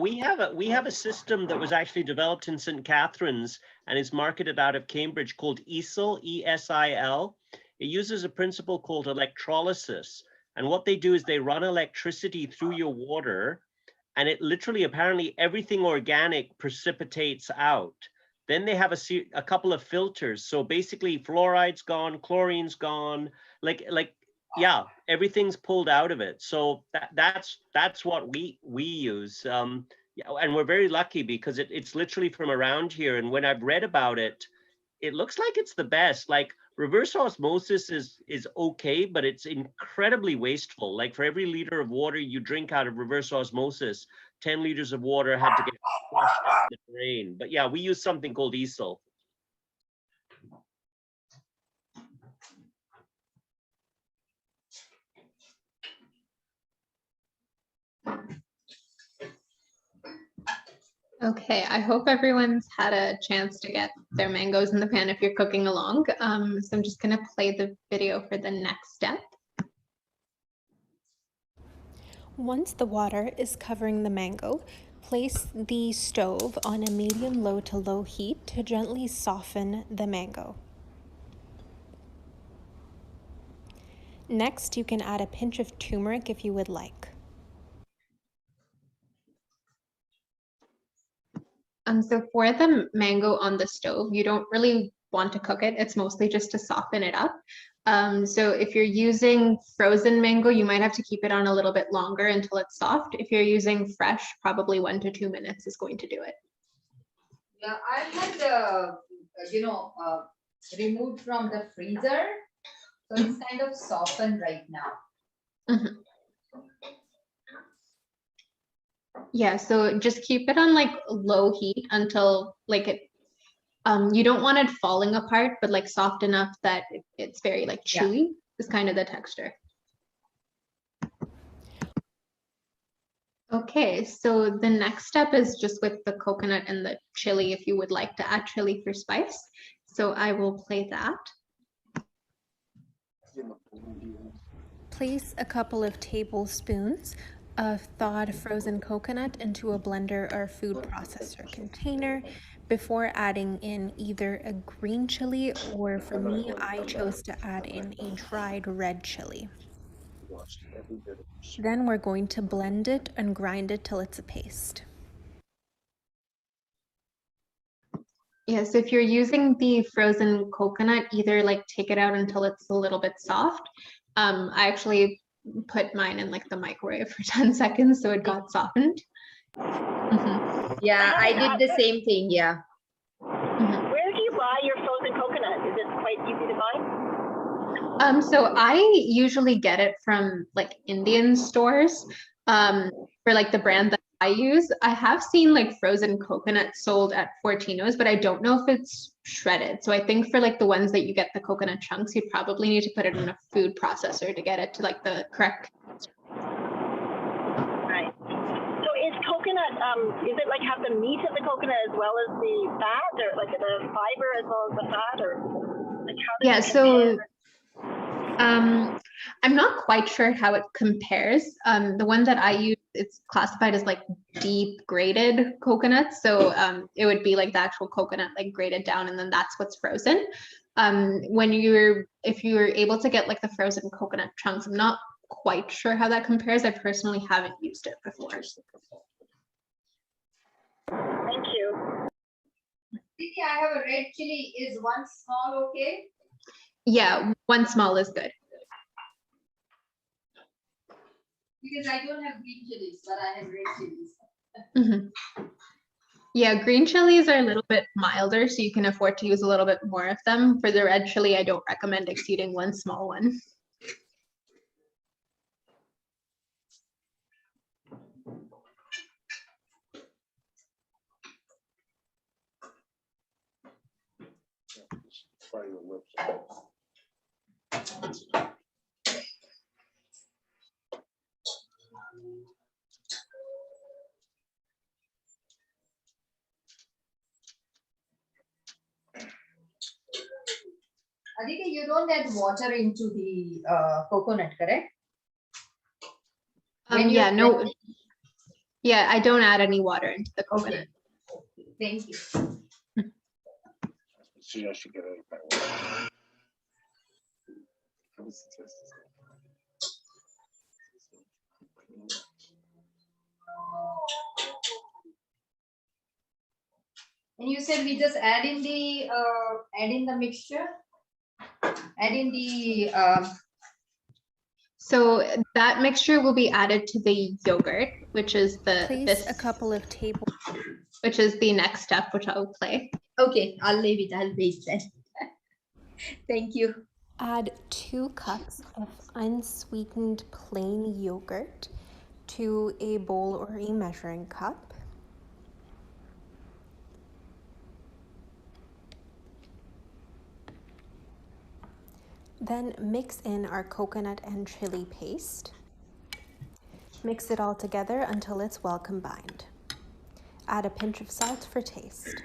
[SPEAKER 3] We have a system that was actually developed in St. Catharines and is marketed out of Cambridge called ESIL, E-S-I-L. It uses a principle called electrolysis. And what they do is they run electricity through your water, and it literally, apparently everything organic precipitates out. Then they have a couple of filters. So basically fluoride's gone, chlorine's gone, yeah, everything's pulled out of it. So that's what we use. Yeah, and we're very lucky because it's literally from around here. And when I've read about it, it looks like it's the best. Like reverse osmosis is okay, but it's incredibly wasteful. Like for every liter of water you drink out of reverse osmosis, 10 liters of water had to get flushed down the drain. But yeah, we use something called ESIL.
[SPEAKER 2] Okay, I hope everyone's had a chance to get their mangoes in the pan if you're cooking along. So I'm just gonna play the video for the next step.
[SPEAKER 8] Once the water is covering the mango, place the stove on a medium low to low heat to gently soften the mango. Next, you can add a pinch of turmeric if you would like.
[SPEAKER 2] So for the mango on the stove, you don't really want to cook it. It's mostly just to soften it up. So if you're using frozen mango, you might have to keep it on a little bit longer until it's soft. If you're using fresh, probably 1 to 2 minutes is going to do it.
[SPEAKER 4] Yeah, I had, removed from the freezer. So it's kind of softened right now.
[SPEAKER 2] Mm-hmm. Yeah, so just keep it on like low heat until like it, you don't want it falling apart, but like soft enough that it's very like chewy. is kind of the texture. Okay, so the next step is just with the coconut and the chili, if you would like to add chili for spice. So I will play that.
[SPEAKER 8] Place a couple of tablespoons of thawed frozen coconut into a blender or food processor container before adding in either a green chili, or for me, I chose to add in a dried red chili. Then we're going to blend it and grind it till it's a paste.
[SPEAKER 2] Yes, if you're using the frozen coconut, either like take it out until it's a little bit soft. I actually put mine in like the microwave for 10 seconds so it got softened.
[SPEAKER 4] Yeah, I did the same thing. Yeah.
[SPEAKER 6] Where do you buy your frozen coconut? Is it quite easy to buy?
[SPEAKER 2] So I usually get it from like Indian stores for like the brand that I use. I have seen like frozen coconut sold at Fortino's, but I don't know if it's shredded. So I think for like the ones that you get the coconut chunks, you probably need to put it in a food processor to get it to like the correct.
[SPEAKER 6] Right. So is coconut, is it like have the meat of the coconut as well as the fat, or like the fiber as well as the fat, or like how does
[SPEAKER 2] Yeah,
[SPEAKER 6] it
[SPEAKER 2] so
[SPEAKER 6] compare?
[SPEAKER 2] I'm not quite sure how it compares. The one that I use, it's classified as like deep grated coconut. So it would be like the actual coconut like grated down, and then that's what's frozen. If you're able to get like the frozen coconut chunks, I'm not quite sure how that compares. I personally haven't used it before.
[SPEAKER 6] Thank you.
[SPEAKER 4] I have a red chili. Is one small okay?
[SPEAKER 2] Yeah, one small is good.
[SPEAKER 4] Because I don't have green chilies, but I have red chilies.
[SPEAKER 2] Yeah, green chilies are a little bit milder, so you can afford to use a little bit more of them. For the red chili, I don't recommend exceeding one small one.
[SPEAKER 4] Aditi, you don't add water into the coconut, correct?
[SPEAKER 2] Yeah, no. Yeah, I don't add any water into the coconut.
[SPEAKER 4] Thank you.
[SPEAKER 7] See, I should get it.
[SPEAKER 4] And you said we just add in the mixture, add in the
[SPEAKER 2] So that mixture will be added to the yogurt, which is
[SPEAKER 8] Place a couple of
[SPEAKER 2] which is the next step, which I'll play.
[SPEAKER 4] Okay, I'll leave it. I'll wait then. Thank you.
[SPEAKER 8] Add 2 cups of unsweetened plain yogurt to a bowl or a measuring cup. Then mix in our coconut and chili paste. Mix it all together until it's well combined. Add a pinch of salt for taste.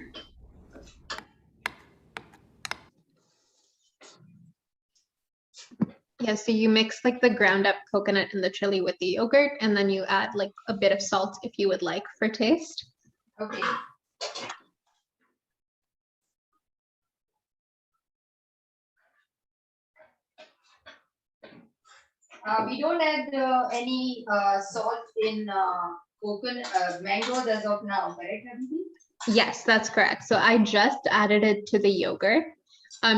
[SPEAKER 2] Yeah, so you mix like the ground up coconut and the chili with the yogurt, and then you add like a bit of salt if you would like for taste.
[SPEAKER 4] Okay. We don't add any salt in coconut mangoes as of now, correct, Aditi?
[SPEAKER 2] Yes, that's correct. So I just added it to the yogurt.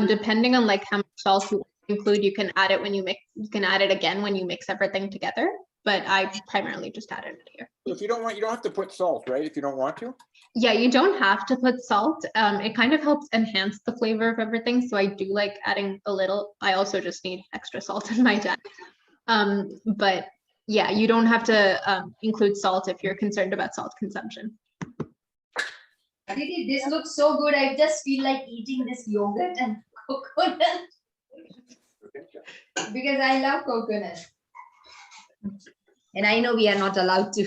[SPEAKER 2] Depending on like how much salt you include, you can add it when you mix. You can add it again when you mix everything together. But I primarily just added it here.
[SPEAKER 1] If you don't want, you don't have to put salt, right? If you don't want to.
[SPEAKER 2] Yeah, you don't have to put salt. It kind of helps enhance the flavor of everything. So I do like adding a little. I also just need extra salt in my diet. But yeah, you don't have to include salt if you're concerned about salt consumption.
[SPEAKER 4] Aditi, this looks so good. I just feel like eating this yogurt and coconut. Because I love coconut. And I know we are not allowed to.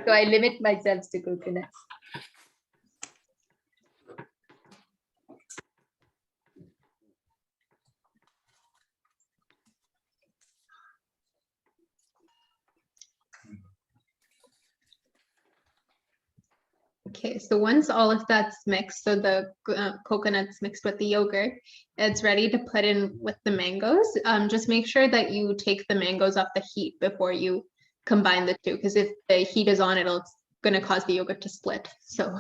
[SPEAKER 4] So I limit myself to coconut.
[SPEAKER 2] Okay, so once all of that's mixed, so the coconut's mixed with the yogurt, it's ready to put in with the mangoes. Just make sure that you take the mangoes off the heat before you combine the two, because if the heat is on, it's going to cause the yogurt to split. So.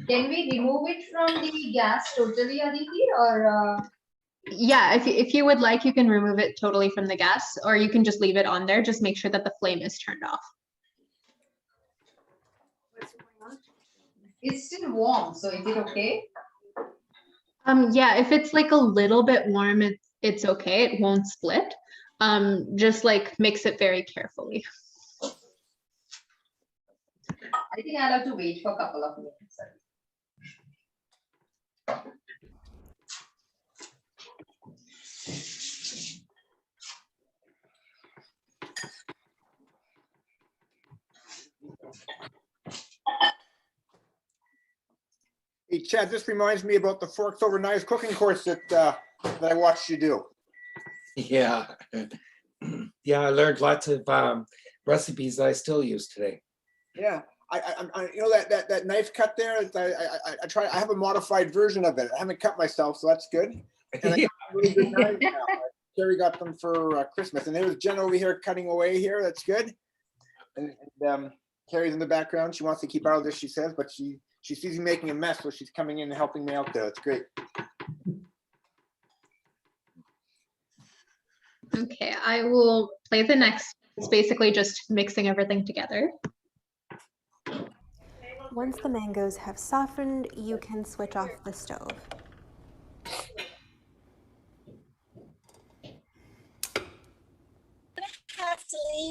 [SPEAKER 4] Can we remove it from the gas totally, Aditi, or?
[SPEAKER 2] Yeah, if you would like, you can remove it totally from the gas, or you can just leave it on there. Just make sure that the flame is turned off.
[SPEAKER 4] It's still warm, so is it okay?
[SPEAKER 2] Yeah, if it's like a little bit warm, it's okay. It won't split. Just like mix it very carefully.
[SPEAKER 4] I think I'll have to wait for a couple of minutes.
[SPEAKER 1] Hey, Chad, this reminds me about the Forks Over Knives cooking course that I watched you do.
[SPEAKER 9] Yeah. Yeah, I learned lots of recipes that I still use today.
[SPEAKER 1] Yeah, I you know that knife cut there. I try. I have a modified version of it. I haven't cut myself, so that's good. And I got really good knives now. Carrie got them for Christmas, and there's Jen over here cutting away here. That's good. And Carrie's in the background. She wants to keep out of this, she says, but she sees me making a mess, so she's coming in and helping me out there. It's great.
[SPEAKER 2] Okay, I will play the next. It's basically just mixing everything together.
[SPEAKER 8] Once the mangoes have softened, you can switch off the stove.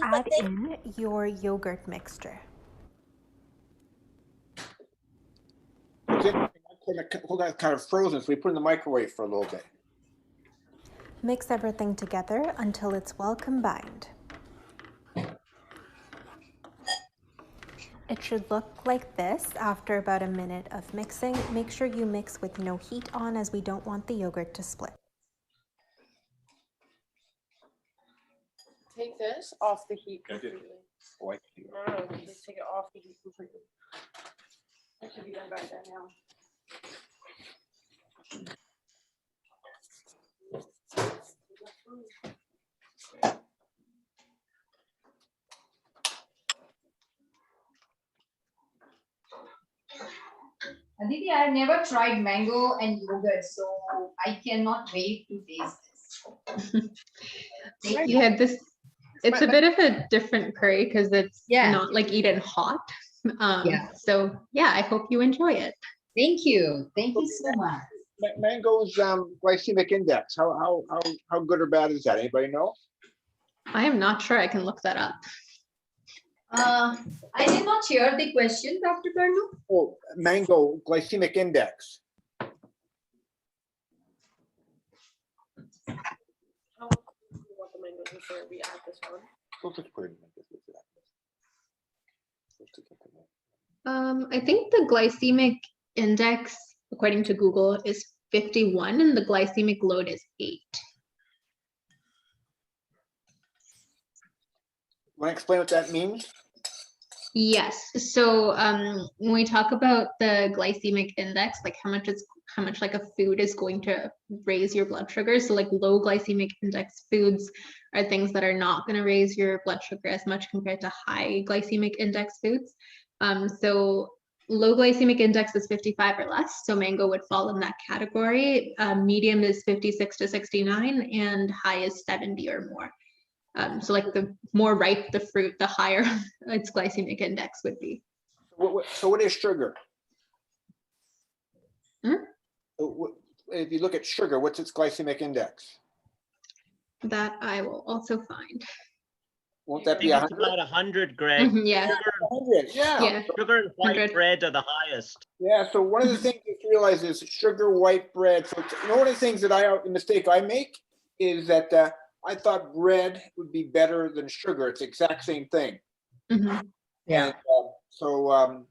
[SPEAKER 8] Add in your yogurt mixture.
[SPEAKER 1] Hold on, kind of frozen, so we put it in the microwave for a little bit.
[SPEAKER 8] Mix everything together until it's well combined. It should look like this after about a minute of mixing. Make sure you mix with no heat on, as we don't want the yogurt to split.
[SPEAKER 10] Take this off the heat completely.
[SPEAKER 1] Oh,
[SPEAKER 10] No, just take it off the heat completely. That should be done back there now.
[SPEAKER 4] Aditi, I've never tried mango and yogurt, so I cannot wait to taste this.
[SPEAKER 2] Yeah, it's a bit of a different curry because it's not like eaten hot. So yeah, I hope you enjoy it.
[SPEAKER 4] Thank you. Thank you so much.
[SPEAKER 1] Mango's glycemic index. How good or bad is that? Anybody know?
[SPEAKER 2] I am not sure. I can look that up.
[SPEAKER 4] I did not hear the question, Dr. Curnew.
[SPEAKER 1] Oh, mango glycemic index.
[SPEAKER 10] How do you want the mangoes before we add this one?
[SPEAKER 2] I think the glycemic index, according to Google, is 51 and the glycemic load is 8.
[SPEAKER 1] Want to explain what that means?
[SPEAKER 2] Yes. So when we talk about the glycemic index, like how much like a food is going to raise your blood sugar. So like low glycemic index foods are things that are not going to raise your blood sugar as much compared to high glycemic index foods. So low glycemic index is 55 or less. So mango would fall in that category. Medium is 56 to 69 and high is 70 or more. So like the more ripe the fruit, the higher its glycemic index would be.
[SPEAKER 1] So what is sugar?
[SPEAKER 2] Hmm?
[SPEAKER 1] If you look at sugar, what's its glycemic index?
[SPEAKER 2] That I will also find.
[SPEAKER 1] Won't that
[SPEAKER 3] I
[SPEAKER 1] be
[SPEAKER 3] think it's
[SPEAKER 1] 100?
[SPEAKER 3] about 100, Greg.
[SPEAKER 2] Yeah.
[SPEAKER 1] 100, yeah.
[SPEAKER 2] Yeah.
[SPEAKER 3] Sugar and white
[SPEAKER 2] 100.
[SPEAKER 3] bread are the highest.
[SPEAKER 1] Yeah, so one of the things you realize is sugar, white bread. So one of the things that the mistake I make is that I thought bread would be better than sugar. It's the exact same thing.
[SPEAKER 2] Mhm.
[SPEAKER 4] Yeah.
[SPEAKER 1] And so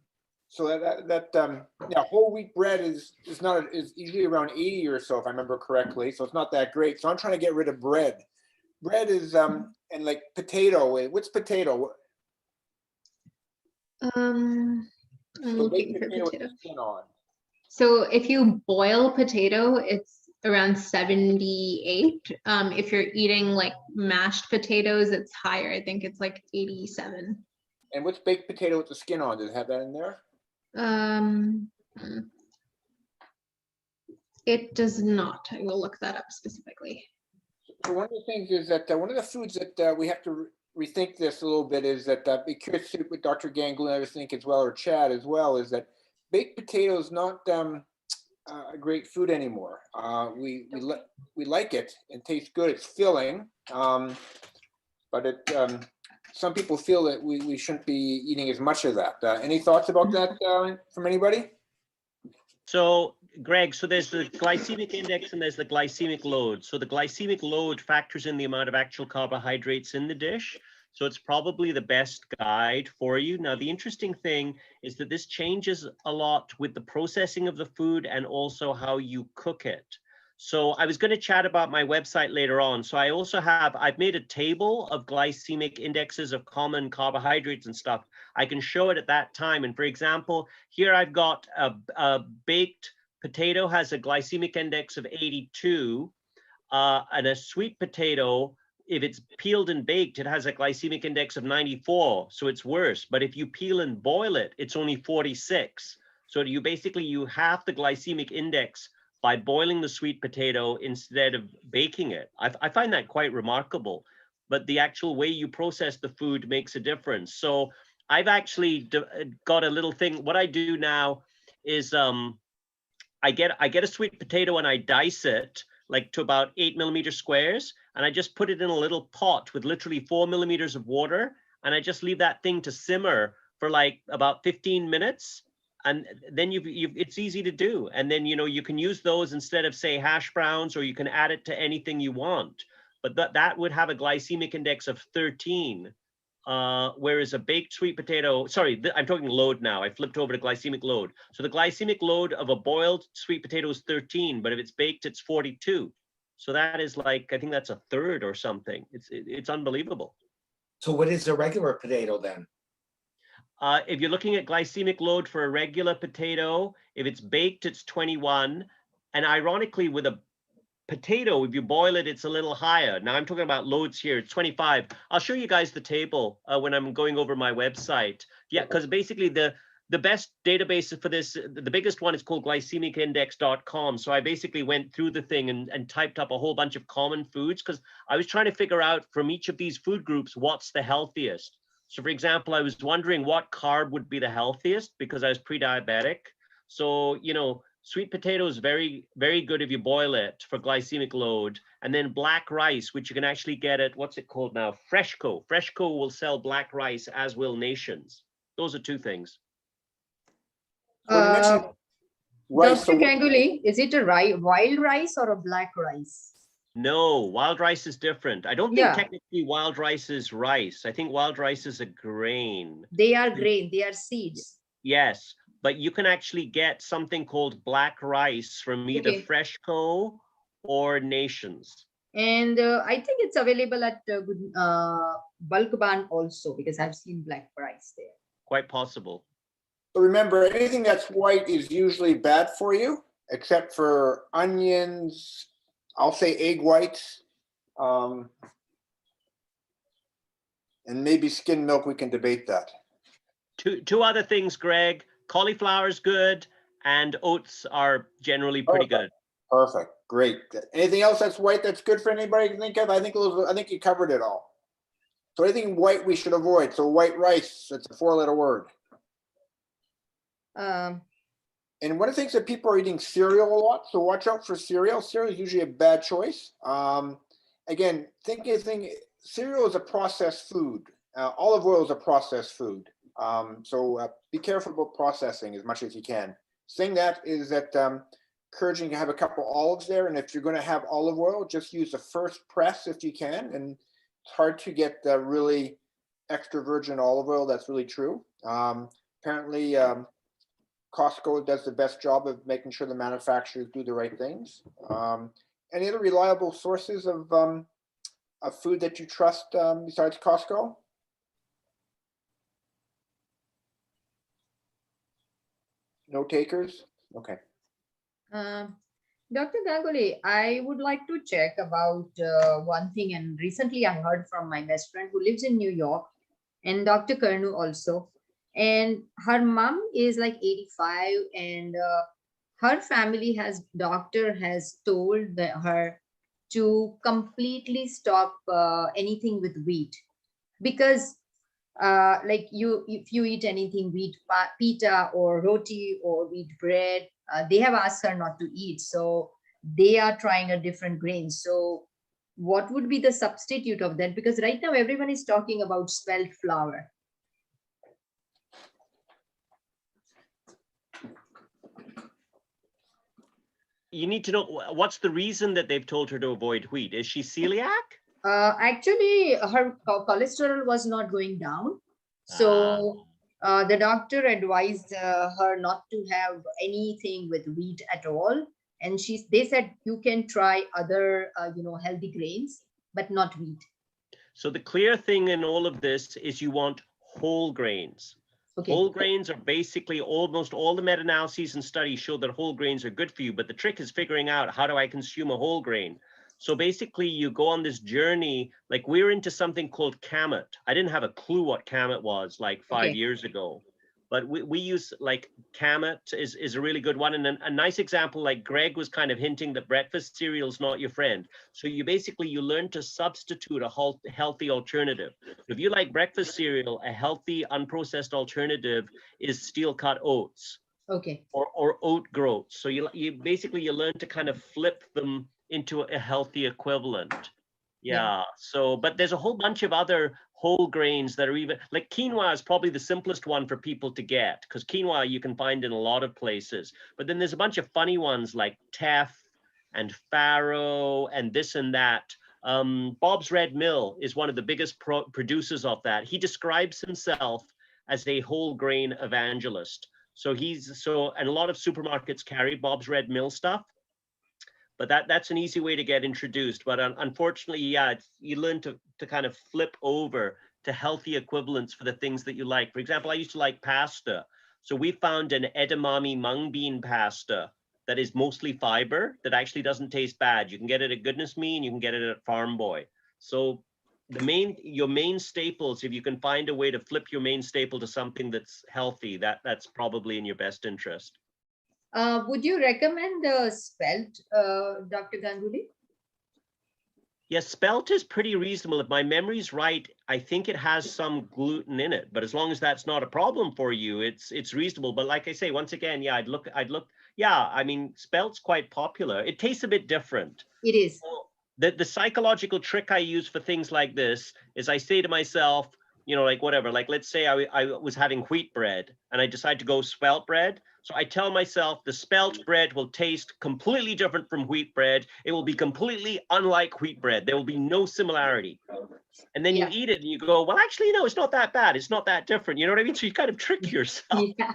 [SPEAKER 1] yeah, whole wheat bread is usually around 80 or so, if I remember correctly. So it's not that great. So I'm trying to get rid of bread. Bread is and like potato. What's potato?
[SPEAKER 2] I'm
[SPEAKER 1] So
[SPEAKER 2] looking
[SPEAKER 1] baked
[SPEAKER 2] for
[SPEAKER 1] potato with
[SPEAKER 2] potato.
[SPEAKER 1] the skin on.
[SPEAKER 2] So if you boil potato, it's around 78. If you're eating like mashed potatoes, it's higher. I think it's like 87.
[SPEAKER 1] And what's baked potato with the skin on? Does it have that in there?
[SPEAKER 2] It does not. I will look that up specifically.
[SPEAKER 1] So one of the things is that one of the foods that we have to rethink this a little bit is that be curious with Dr. Ganguli, I think as well, or Chad as well, is that baked potato is not a great food anymore. We like it and tastes good. It's filling, but some people feel that we shouldn't be eating as much of that. Any thoughts about that from anybody?
[SPEAKER 3] So, Greg, so there's the glycemic index and there's the glycemic load. So the glycemic load factors in the amount of actual carbohydrates in the dish. So it's probably the best guide for you. Now, the interesting thing is that this changes a lot with the processing of the food and also how you cook it. So I was going to chat about my website later on. So I've made a table of glycemic indexes of common carbohydrates and stuff. I can show it at that time. And for example, here I've got a baked potato has a glycemic index of 82, and a sweet potato, if it's peeled and baked, it has a glycemic index of 94, so it's worse. But if you peel and boil it, it's only 46. So you halve the glycemic index by boiling the sweet potato instead of baking it. I find that quite remarkable, but the actual way you process the food makes a difference. So I've actually got a little thing. What I do now is I get a sweet potato and I dice it like to about 8 millimeter squares, and I just put it in a little pot with literally 4 millimeters of water, and I just leave that thing to simmer for like about 15 minutes. And then it's easy to do. And then, you can use those instead of, say, hash browns, or you can add it to anything you want. But that would have a glycemic index of 13, whereas a baked sweet potato, I'm talking load now. I flipped over to glycemic load. So the glycemic load of a boiled sweet potato is 13, but if it's baked, it's 42. So that is like, I think that's a third or something. It's unbelievable.
[SPEAKER 9] So what is a regular potato then?
[SPEAKER 3] If you're looking at glycemic load for a regular potato, if it's baked, it's 21. And ironically, with a potato, if you boil it, it's a little higher. Now I'm talking about loads here, it's 25. I'll show you guys the table when I'm going over my website. Yeah, because basically the best database for this, the biggest one is called glycemicindex.com. So I basically went through the thing and typed up a whole bunch of common foods, because I was trying to figure out from each of these food groups, what's the healthiest. So for example, I was wondering what carb would be the healthiest because I was pre-diabetic. So, sweet potato is very, very good if you boil it for glycemic load. And then black rice, which you can actually get at, what's it called now? Freshco. Freshco will sell black rice, as will Nations. Those are two things.
[SPEAKER 1] So you mentioned rice.
[SPEAKER 4] Dr. Ganguli, is it a wild rice or a black rice?
[SPEAKER 3] No, wild rice is different. I don't think technically wild rice is rice. I think wild rice is a grain.
[SPEAKER 4] They are grain, they are seeds.
[SPEAKER 3] Yes, but you can actually get something called black rice from either Freshco or Nations.
[SPEAKER 4] And I think it's available at Bulk Barn also, because I've seen black rice there.
[SPEAKER 3] Quite possible.
[SPEAKER 1] So remember, anything that's white is usually bad for you, except for onions, I'll say egg whites, and maybe skim milk. We can debate that.
[SPEAKER 3] Two other things, Greg. Cauliflower is good, and oats are generally pretty good.
[SPEAKER 1] Perfect. Great. Anything else that's white that's good for anybody to think of? I think you covered it all. So anything white we should avoid. So white rice, that's a 4-letter word. And one of the things that people are eating cereal a lot, so watch out for cereal. Cereal is usually a bad choice. Again, cereal is a processed food. Olive oil is a processed food. So be careful about processing as much as you can. Saying that is that encouraging to have a couple olives there, and if you're going to have olive oil, just use the first press if you can. And it's hard to get really extra virgin olive oil. That's really true. Apparently, Costco does the best job of making sure the manufacturers do the right things. Any other reliable sources of food that you trust besides Costco? No takers? Okay.
[SPEAKER 4] Dr. Ganguli, I would like to check about one thing. And recently I heard from my best friend who lives in New York, and Dr. Curnew also. And her mom is like 85, and her family doctor has told her to completely stop anything with wheat, because like if you eat anything wheat pita or roti or wheat bread, they have asked her not to eat. So they are trying a different grain. So what would be the substitute of that? Because right now everyone is talking about spelt flour.
[SPEAKER 3] You need to know what's the reason that they've told her to avoid wheat. Is she celiac?
[SPEAKER 4] Actually, her cholesterol was not going down. So the doctor advised her not to have anything with wheat at all. And they said you can try other, healthy grains, but not wheat.
[SPEAKER 3] So the clear thing in all of this is you want whole grains. Okay. Whole grains are basically almost all the meta-analyses and studies show that whole grains are good for you, but the trick is figuring out how do I consume a whole grain? So basically you go on this journey, like we're into something called Kamet. I didn't have a clue what Kamet was like 5 years ago, but we use like Kamet is a really good one. And a nice example, like Greg was kind of hinting that breakfast cereal is not your friend. So you learn to substitute a healthy alternative. If you like breakfast cereal, a healthy unprocessed alternative is steel cut oats.
[SPEAKER 4] Okay.
[SPEAKER 3] Or oat groats. So you learn to kind of flip them into a healthy equivalent. Yeah. So, but there's a whole bunch of other whole grains that are even like quinoa is probably the simplest one for people to get, because quinoa you can find in a lot of places. But then there's a bunch of funny ones like teff and farro and this and that. Bob's Red Mill is one of the biggest producers of that. He describes himself as a whole grain evangelist. So and a lot of supermarkets carry Bob's Red Mill stuff. But that's an easy way to get introduced. But unfortunately, you learn to kind of flip over to healthy equivalents for the things that you like. For example, I used to like pasta. So we found an edamame mung bean pasta that is mostly fiber that actually doesn't taste bad. You can get it at Goodness Me and you can get it at Farm Boy. So your main staples, if you can find a way to flip your main staple to something that's healthy, that's probably in your best interest.
[SPEAKER 4] Would you recommend spelt, Dr. Ganguli?
[SPEAKER 3] Yes, spelt is pretty reasonable. If my memory's right, I think it has some gluten in it, but as long as that's not a problem for you, it's reasonable. But like I say, once again, I'd look. Yeah, I mean, spelt's quite popular. It tastes a bit different.
[SPEAKER 4] It is.
[SPEAKER 3] The psychological trick I use for things like this is I say to myself, like whatever, like let's say I was having wheat bread and I decide to go spelt bread. So I tell myself the spelt bread will taste completely different from wheat bread. It will be completely unlike wheat bread. There will be no similarity. And then you eat it and you go, well, actually, no, it's not that bad. It's not that different. You know what I mean? So you kind of trick yourself.
[SPEAKER 4] Yeah.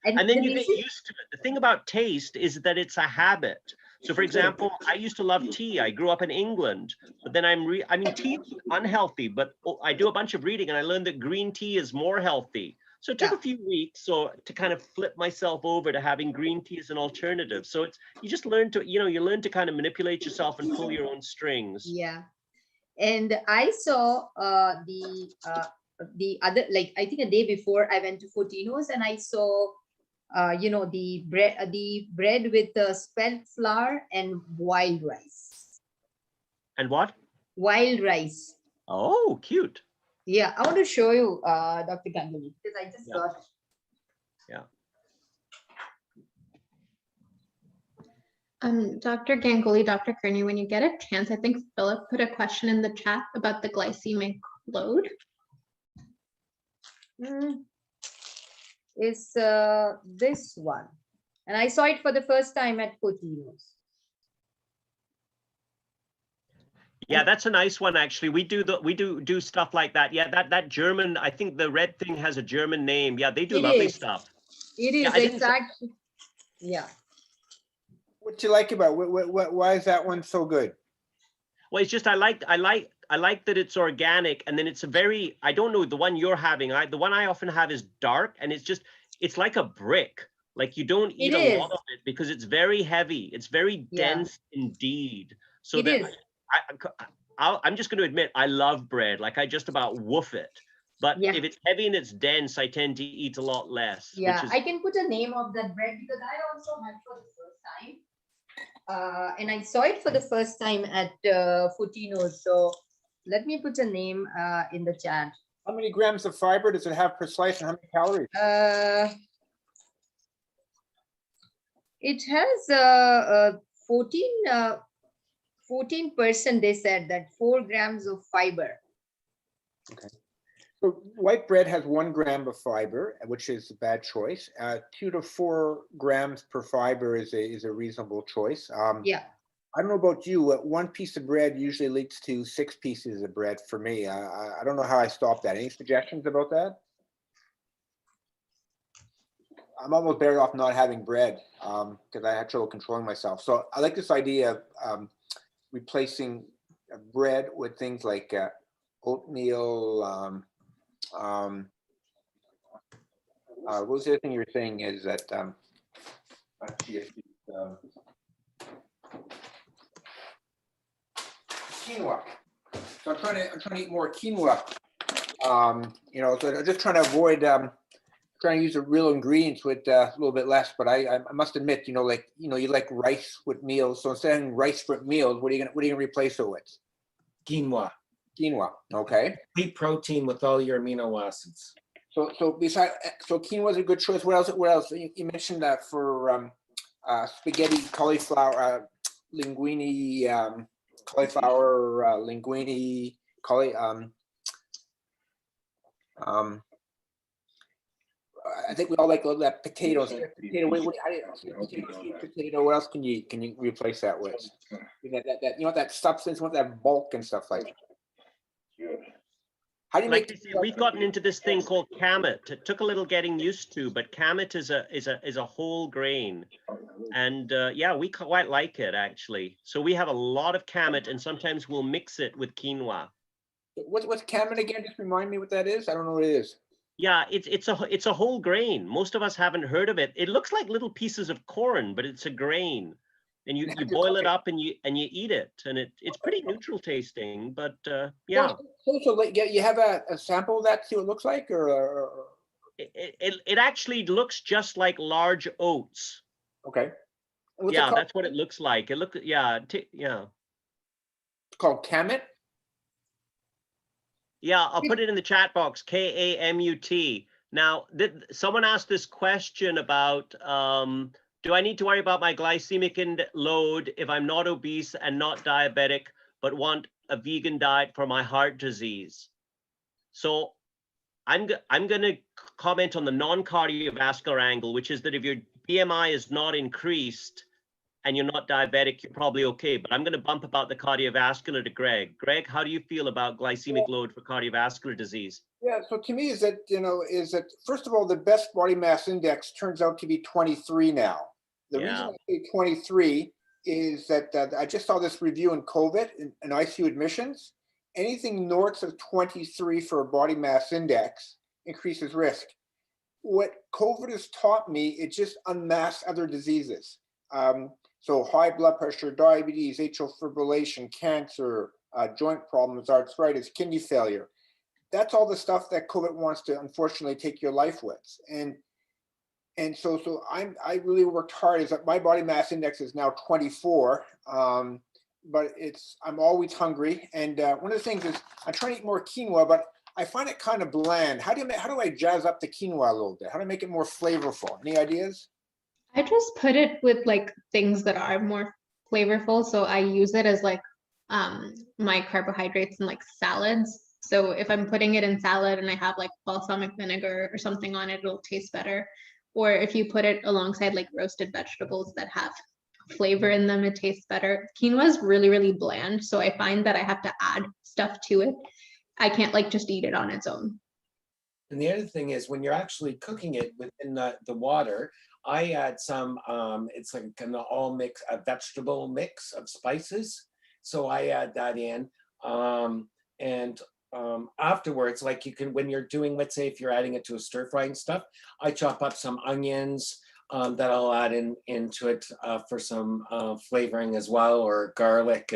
[SPEAKER 3] And then you get used to it. The thing about taste is that it's a habit. So for example, I used to love tea. I grew up in England, but then tea is unhealthy, but I do a bunch of reading and I learned that green tea is more healthy. So it took a few weeks to kind of flip myself over to having green tea as an alternative. So you just learn to, you learn to kind of manipulate yourself and pull your own strings.
[SPEAKER 4] Yeah. And I saw the other, like I think a day before I went to Fortino's and I saw the bread with spelt flour and wild rice.
[SPEAKER 3] And what?
[SPEAKER 4] Wild rice.
[SPEAKER 3] Oh, cute.
[SPEAKER 4] Yeah, I want to show you, Dr. Ganguli, because I just got.
[SPEAKER 3] Yeah.
[SPEAKER 2] Dr. Ganguli, Dr. Curnew, when you get a chance, I think Philip put a question in the chat about the glycemic load.
[SPEAKER 4] is this one. And I saw it for the first time at Coutinho's.
[SPEAKER 3] Yeah, that's a nice one actually. We do stuff like that. Yeah, that German, I think the red thing has a German name. Yeah, they do lovely stuff.
[SPEAKER 4] It
[SPEAKER 3] Yeah,
[SPEAKER 4] is
[SPEAKER 3] I didn't-
[SPEAKER 4] exactly. Yeah.
[SPEAKER 1] What you like about why is that one so good?
[SPEAKER 3] Well, it's just I like that it's organic, and then it's a very, I don't know, the one you're having. The one I often have is dark, and it's like a brick. Like you don't eat a lot of it because it's very heavy. It's very dense indeed. So I'm just going to admit I love bread. Like I just about woof it. But if it's heavy and it's dense, I tend to eat a lot less.
[SPEAKER 4] Yeah, I can put a name of that bread because I also had for the first time. And I saw it for the first time at Coutinho's. So let me put a name in the chat.
[SPEAKER 1] How many grams of fiber does it have per slice and how many calories?
[SPEAKER 4] It has 14%. They said that 4 grams of fiber.
[SPEAKER 1] Okay. So white bread has 1 gram of fiber, which is a bad choice. 2 to 4 grams per fiber is a reasonable choice.
[SPEAKER 4] Yeah.
[SPEAKER 1] I don't know about you. 1 piece of bread usually leads to 6 pieces of bread for me. I don't know how I stop that. Any suggestions about that? I'm almost better off not having bread because I had trouble controlling myself. So I like this idea of replacing bread with things like oatmeal. What was the other thing you were saying is that quinoa. So I'm trying to eat more quinoa. You know, so I'm just trying to avoid trying to use the real ingredients with a little bit less. But I must admit, you like rice with meals. So instead of having rice with meals, what are you gonna replace it with?
[SPEAKER 9] Quinoa.
[SPEAKER 1] Quinoa. Okay.
[SPEAKER 9] Complete protein with all your amino acids.
[SPEAKER 1] So quinoa is a good choice. What else? You mentioned that for spaghetti, cauliflower, linguine, cauliflower, linguine, I think we all like that potatoes. Potato. Potato. What else can you replace that with? That that substance, that bulk and stuff like that. How do you
[SPEAKER 3] like
[SPEAKER 1] make?
[SPEAKER 3] We've gotten into this thing called kamut. It took a little getting used to, but kamut is a whole grain, and yeah, we quite like it actually. So we have a lot of kamut, and sometimes we'll mix it with quinoa.
[SPEAKER 1] What's kamut again? Just remind me what that is. I don't know what it is.
[SPEAKER 3] Yeah, it's a whole grain. Most of us haven't heard of it. It looks like little pieces of corn, but it's a grain, and you boil it up and you eat it, and it's pretty neutral tasting. But yeah.
[SPEAKER 1] So you have a sample of that, see what it looks like, or
[SPEAKER 3] it actually looks just like large oats.
[SPEAKER 1] Okay.
[SPEAKER 3] Yeah, that's what it looks like. It look yeah.
[SPEAKER 1] It's called kamut.
[SPEAKER 3] Yeah, I'll put it in the chat box, KAMUT. Now, someone asked this question about, do I need to worry about my glycemic load if I'm not obese and not diabetic, but want a vegan diet for my heart disease? So I'm going to comment on the non-cardiovascular angle, which is that if your BMI is not increased, and you're not diabetic, you're probably okay. But I'm going to bump about the cardiovascular to Greg. Greg, how do you feel about glycemic load for cardiovascular disease?
[SPEAKER 1] Yeah, so to me is that first of all, the best body mass index turns out to be 23 now. The reason I say 23 is that I just saw this review in COVID and ICU admissions. Anything north of 23 for a body mass index increases risk. What COVID has taught me, it just unmasks other diseases. So high blood pressure, diabetes, atrial fibrillation, cancer, joint problems, arthritis, kidney failure. That's all the stuff that COVID wants to unfortunately take your life with. And so I really worked hard. Is that my body mass index is now 24, but I'm always hungry. And one of the things is I'm trying to eat more quinoa, but I find it kind of bland. How do I jazz up the quinoa a little bit? How do I make it more flavorful? Any ideas?
[SPEAKER 2] I just put it with like things that are more flavorful. So I use it as like my carbohydrates and like salads. So if I'm putting it in salad and I have like balsamic vinegar or something on it, it'll taste better. Or if you put it alongside like roasted vegetables that have flavor in them, it tastes better. Quinoa is really, really bland. So I find that I have to add stuff to it. I can't like just eat it on its own.
[SPEAKER 9] And the other thing is when you're actually cooking it within the water, I add some, it's like an all mix, a vegetable mix of spices. So I add that in. Afterwards, like you can, when you're doing, let's say if you're adding it to a stir fry and stuff, I chop up some onions that I'll add into it for some flavoring as well, or garlic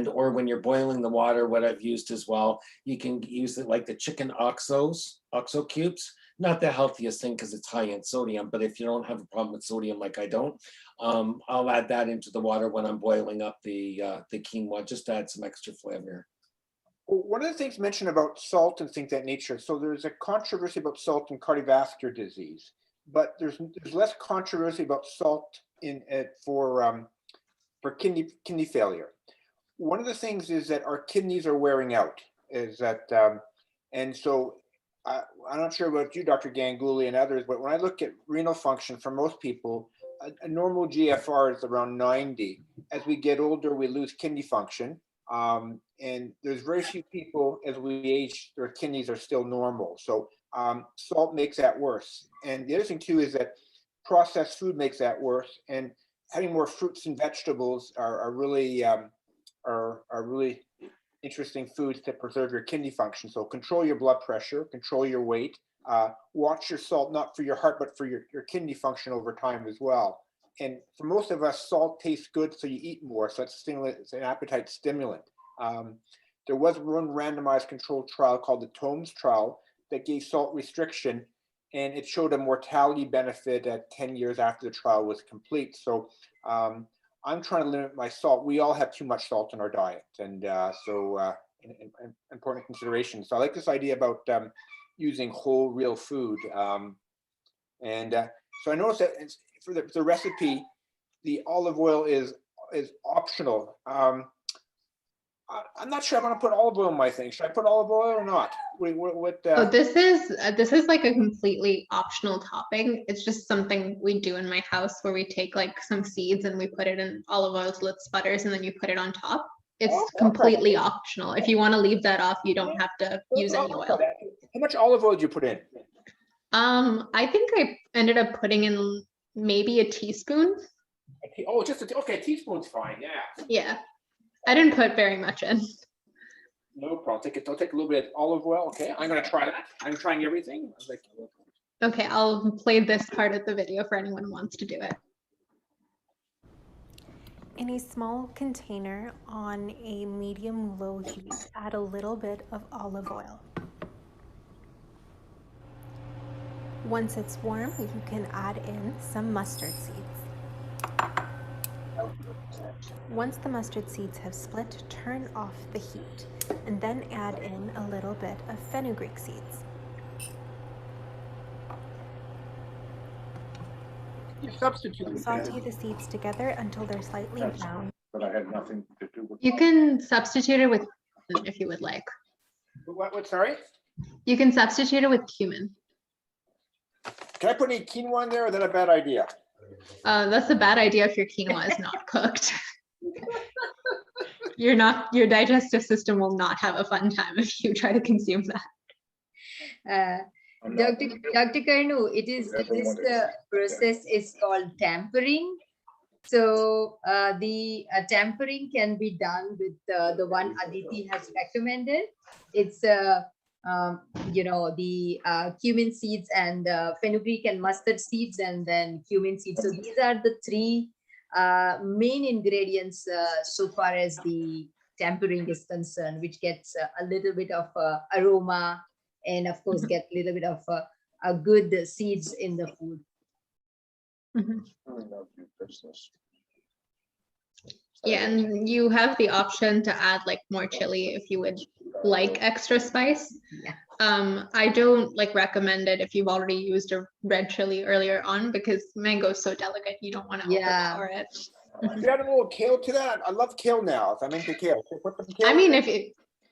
[SPEAKER 9] or when you're boiling the water, what I've used as well, you can use it like the chicken oxo cubes. Not the healthiest thing because it's high in sodium, but if you don't have a problem with sodium like I don't, I'll add that into the water when I'm boiling up the quinoa, just to add some extra flavor.
[SPEAKER 1] One of the things mentioned about salt and things of that nature, so there's a controversy about salt in cardiovascular disease, but there's less controversy about salt in it for kidney failure. One of the things is that our kidneys are wearing out, and so I'm not sure about you, Dr. Ganguli and others, but when I look at renal function for most people, a normal GFR is around 90. As we get older, we lose kidney function. And there's very few people as we age, their kidneys are still normal. So salt makes that worse. And the other thing too is that processed food makes that worse. And having more fruits and vegetables are really interesting foods to preserve your kidney function. So control your blood pressure, control your weight, watch your salt, not for your heart, but for your kidney function over time as well. And for most of us, salt tastes good, so you eat more. So it's an appetite stimulant. There was one randomized controlled trial called the Toppings trial that gave salt restriction, and it showed a mortality benefit at 10 years after the trial was complete. So I'm trying to limit my salt. We all have too much salt in our diet, and important consideration. So I like this idea about using whole, real food. So I noticed that for the recipe, the olive oil is optional. I'm not sure I want to put olive oil in my thing. Should I put olive oil or not?
[SPEAKER 2] So this is like a completely optional topping. It's just something we do in my house where we take like some seeds and we put it in olive oil till it sputters and then you put it on top. It's completely optional. If you want to leave that off, you don't have to use any oil.
[SPEAKER 1] How much olive oil did you put in?
[SPEAKER 2] I think I ended up putting in maybe a teaspoon.
[SPEAKER 1] Okay, a teaspoon's fine, yeah.
[SPEAKER 2] Yeah, I didn't put very much in.
[SPEAKER 1] No problem. I'll take a little bit of olive oil. Okay, I'm gonna try that. I'm trying everything.
[SPEAKER 2] Okay, I'll play this part of the video for anyone who wants to do it.
[SPEAKER 8] In a small container on a medium-low heat, add a little bit of olive oil. Once it's warm, you can add in some mustard seeds. Once the mustard seeds have split, turn off the heat and then add in a little bit of fenugreek seeds. Saute the seeds together until they're slightly brown.
[SPEAKER 7] But I had nothing to do with.
[SPEAKER 2] You can substitute it with cumin if you would like.
[SPEAKER 1] What, sorry?
[SPEAKER 2] You can substitute it with cumin.
[SPEAKER 1] Can I put any quinoa in there, or is that a bad idea?
[SPEAKER 2] That's a bad idea if your quinoa is not cooked. Your digestive system will not have a fun time if you try to consume that.
[SPEAKER 4] Dr. Curnew, the process is called tampering. So the tampering can be done with the one Aditi has recommended. It's the cumin seeds and fenugreek and mustard seeds, and then cumin seeds. So these are the three main ingredients so far as the tampering is concerned, which gets a little bit of aroma, and of course get a little bit of a good seeds in the food.
[SPEAKER 2] Mm-hmm. Yeah, and you have the option to add like more chili if you would like extra spice.
[SPEAKER 4] Yeah.
[SPEAKER 2] I don't recommend it if you've already used a red chili earlier on, because mango is so delicate, you don't want to overpower it.
[SPEAKER 1] You add a little kale to that? I love kale now. If I'm into kale, put some kale.
[SPEAKER 2] I mean, if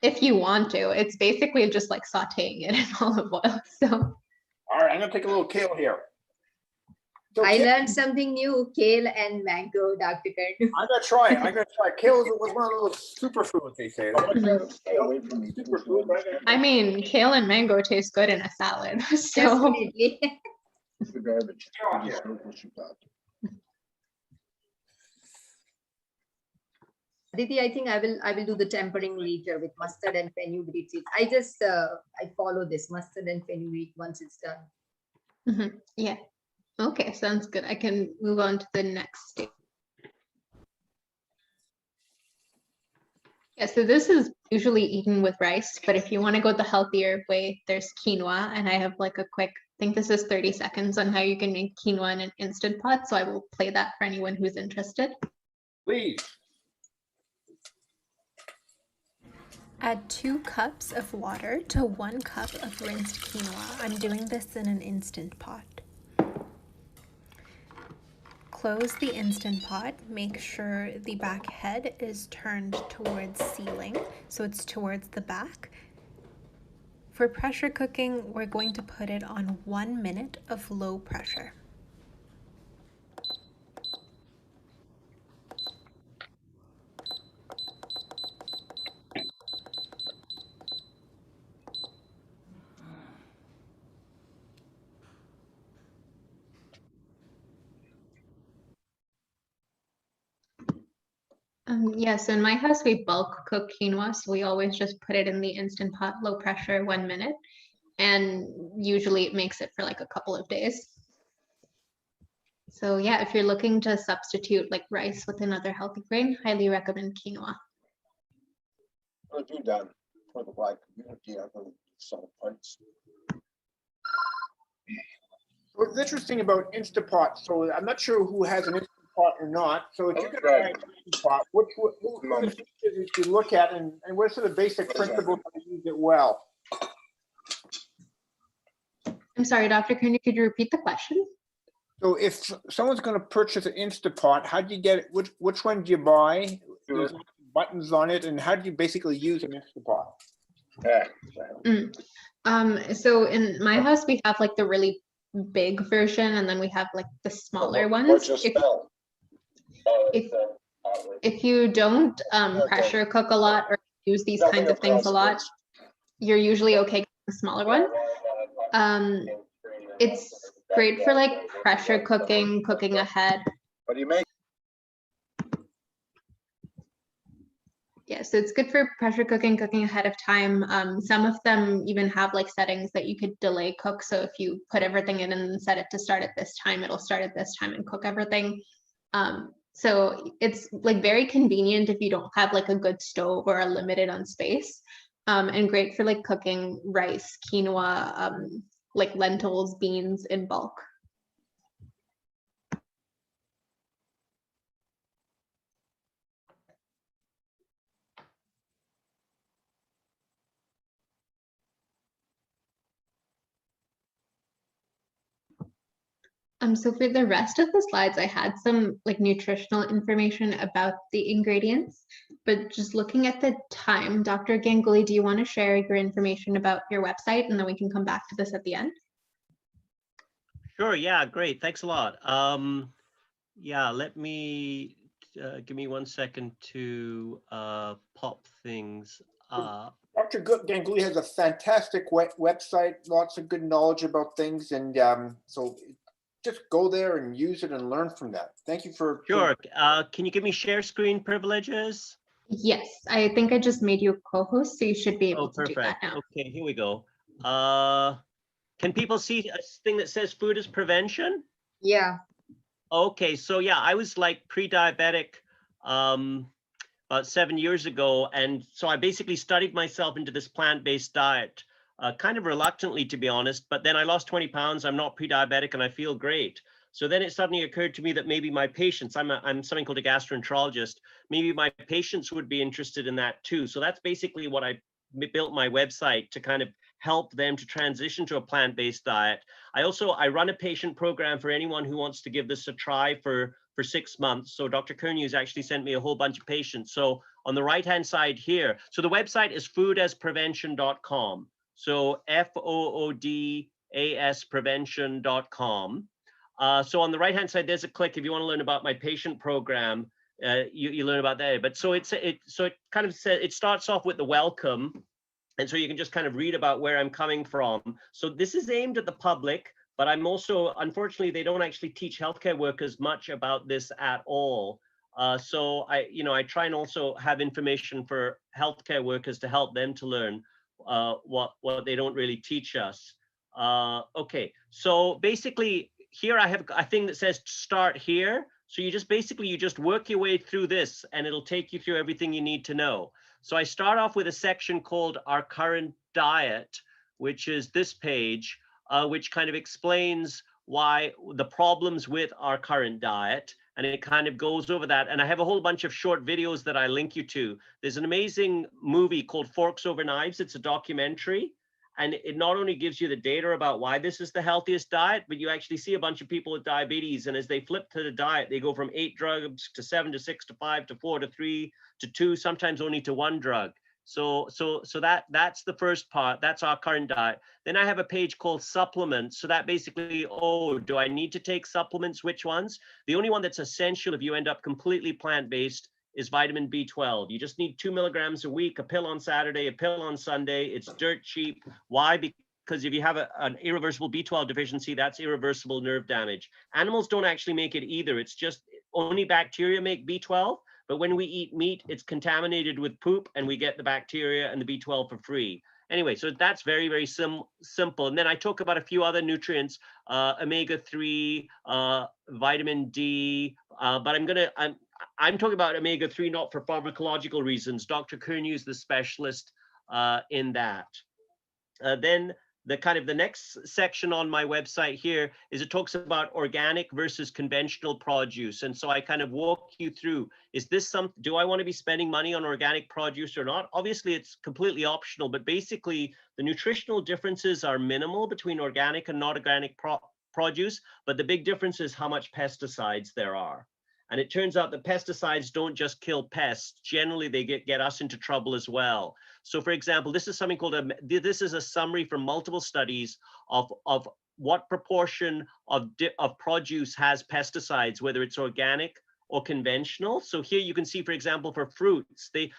[SPEAKER 2] if you want to. It's basically just like sauteing it in olive oil. So
[SPEAKER 1] All right, I'm gonna take a little kale here. So
[SPEAKER 4] I
[SPEAKER 1] kale-
[SPEAKER 4] learned something new, kale and mango, Dr. Curnew.
[SPEAKER 1] I'm gonna try it. I'm gonna try it. Kale was one of those superfoods they say.
[SPEAKER 7] Stay away from me.
[SPEAKER 1] Superfood, but
[SPEAKER 2] I mean, kale and mango taste good in a salad. So
[SPEAKER 4] Definitely.
[SPEAKER 7] It's the garbage. You just smoke what you got.
[SPEAKER 4] Aditi, I think I will do the tempering later with mustard and fenugreek seeds. I just I follow this mustard and fenugreek once it's done.
[SPEAKER 2] mhm, yeah. Okay, sounds good. I can move on to the next stage. Yeah, so this is usually eaten with rice, but if you want to go the healthier way, there's quinoa, and I have like a quick, I think this is 30 seconds on how you can make quinoa in an Instant Pot, so I will play that for anyone who's interested.
[SPEAKER 1] please.
[SPEAKER 8] Add 2 cups of water to 1 cup of rinsed quinoa. I'm doing this in an Instant Pot. Close the Instant Pot. Make sure the back head is turned towards ceiling, so it's towards the back. For pressure cooking, we're going to put it on 1 minute of low pressure.
[SPEAKER 2] Yeah, so in my house, we bulk cook quinoa, so we always just put it in the Instant Pot, low pressure, 1 minute. And usually it makes it for like a couple of days. So yeah, if you're looking to substitute like rice with another healthy grain, highly recommend quinoa.
[SPEAKER 7] What have you done for the black community? I've really sold plates.
[SPEAKER 1] What's interesting about Instapot, so I'm not sure who has an Instapot or not. So if you're gonna try an Instapot, what are the features that you look at, and what are sort of basic principles to use it well?
[SPEAKER 2] I'm sorry, Dr. Curnew, could you repeat the question?
[SPEAKER 1] So if someone's gonna purchase an Instapot, how do you get it? Which one do you buy? There's buttons on it, and how do you basically use an Instapot?
[SPEAKER 2] So in my house, we have like the really big version, and then we have like the smaller ones. If you don't pressure cook a lot or use these kinds of things a lot, you're usually okay with the smaller one. It's great for like pressure cooking, cooking ahead.
[SPEAKER 7] What do you make?
[SPEAKER 2] Yeah, so it's good for pressure cooking, cooking ahead of time. Some of them even have like settings that you could delay cook. So if you put everything in and set it to start at this time, it'll start at this time and cook everything. So it's like very convenient if you don't have like a good stove or are limited on space. And great for like cooking rice, quinoa, like lentils, beans in bulk. So for the rest of the slides, I had some like nutritional information about the ingredients, but just looking at the time, Dr. Ganguli, do you want to share your information about your website, and then we can come back to this at the end?
[SPEAKER 3] Sure, yeah, great, thanks a lot. Yeah, let me, give me 1 second to pop things up.
[SPEAKER 1] Dr. Ganguli has a fantastic website, lots of good knowledge about things, and so just go there and use it and learn from that. Thank you for.
[SPEAKER 3] Sure. Can you give me share screen privileges?
[SPEAKER 2] Yes, I think I just made you a co-host, so you should be able to do that now.
[SPEAKER 3] Okay, here we go. Can people see a thing that says food is prevention?
[SPEAKER 4] Yeah.
[SPEAKER 3] Okay, so yeah, I was like pre-diabetic about 7 years ago. And so I basically studied myself into this plant-based diet. Kind of reluctantly, to be honest, but then I lost 20 pounds. I'm not pre-diabetic and I feel great. So then it suddenly occurred to me that maybe my patients, I'm something called a gastroenterologist, maybe my patients would be interested in that too. So that's basically what I built my website to kind of help them to transition to a plant-based diet. I run a patient program for anyone who wants to give this a try for 6 months. So Dr. Curnew has actually sent me a whole bunch of patients. So on the right-hand side here. So the website is foodasprevention.com. So FOODAS prevention.com. So on the right-hand side, there's a click if you want to learn about my patient program. You learn about that. But so it kind of says, it starts off with the welcome. And so you can just kind of read about where I'm coming from. So this is aimed at the public, but I'm also, unfortunately, they don't actually teach healthcare workers much about this at all. So I try and also have information for healthcare workers to help them to learn what they don't really teach us. Okay, so basically here I have a thing that says start here. So you just work your way through this and it'll take you through everything you need to know. So I start off with a section called Our Current Diet, which is this page, which kind of explains why the problems with our current diet. And it kind of goes over that. And I have a whole bunch of short videos that I link you to. There's an amazing movie called Forks Over Knives. It's a documentary. And it not only gives you the data about why this is the healthiest diet, but you actually see a bunch of people with diabetes. And as they flip to the diet, they go from 8 drugs to 7 to 6 to 5 to 4 to 3 to 2, sometimes only to 1 drug. So that's the first part. That's our current diet. Then I have a page called supplements. So that basically, do I need to take supplements? Which ones? The only one that's essential if you end up completely plant-based is vitamin B12. You just need 2 milligrams a week, a pill on Saturday, a pill on Sunday. It's dirt cheap. Why? Because if you have an irreversible B12 deficiency, that's irreversible nerve damage. Animals don't actually make it either. It's just only bacteria make B12. But when we eat meat, it's contaminated with poop and we get the bacteria and the B12 for free. Anyway, so that's very, very simple. And then I talk about a few other nutrients, omega-3, vitamin D, but I'm talking about omega-3 not for pharmacological reasons. Dr. Curnew is the specialist in that. Then the next section on my website here is it talks about organic versus conventional produce. And so I kind of walk you through, do I want to be spending money on organic produce or not? Obviously, it's completely optional, but basically the nutritional differences are minimal between organic and not organic produce. But the big difference is how much pesticides there are. And it turns out that pesticides don't just kill pests. Generally, they get us into trouble as well. So for example, this is something called this is a summary from multiple studies of what proportion of produce has pesticides, whether it's organic or conventional. So here you can see, for example, for fruits, they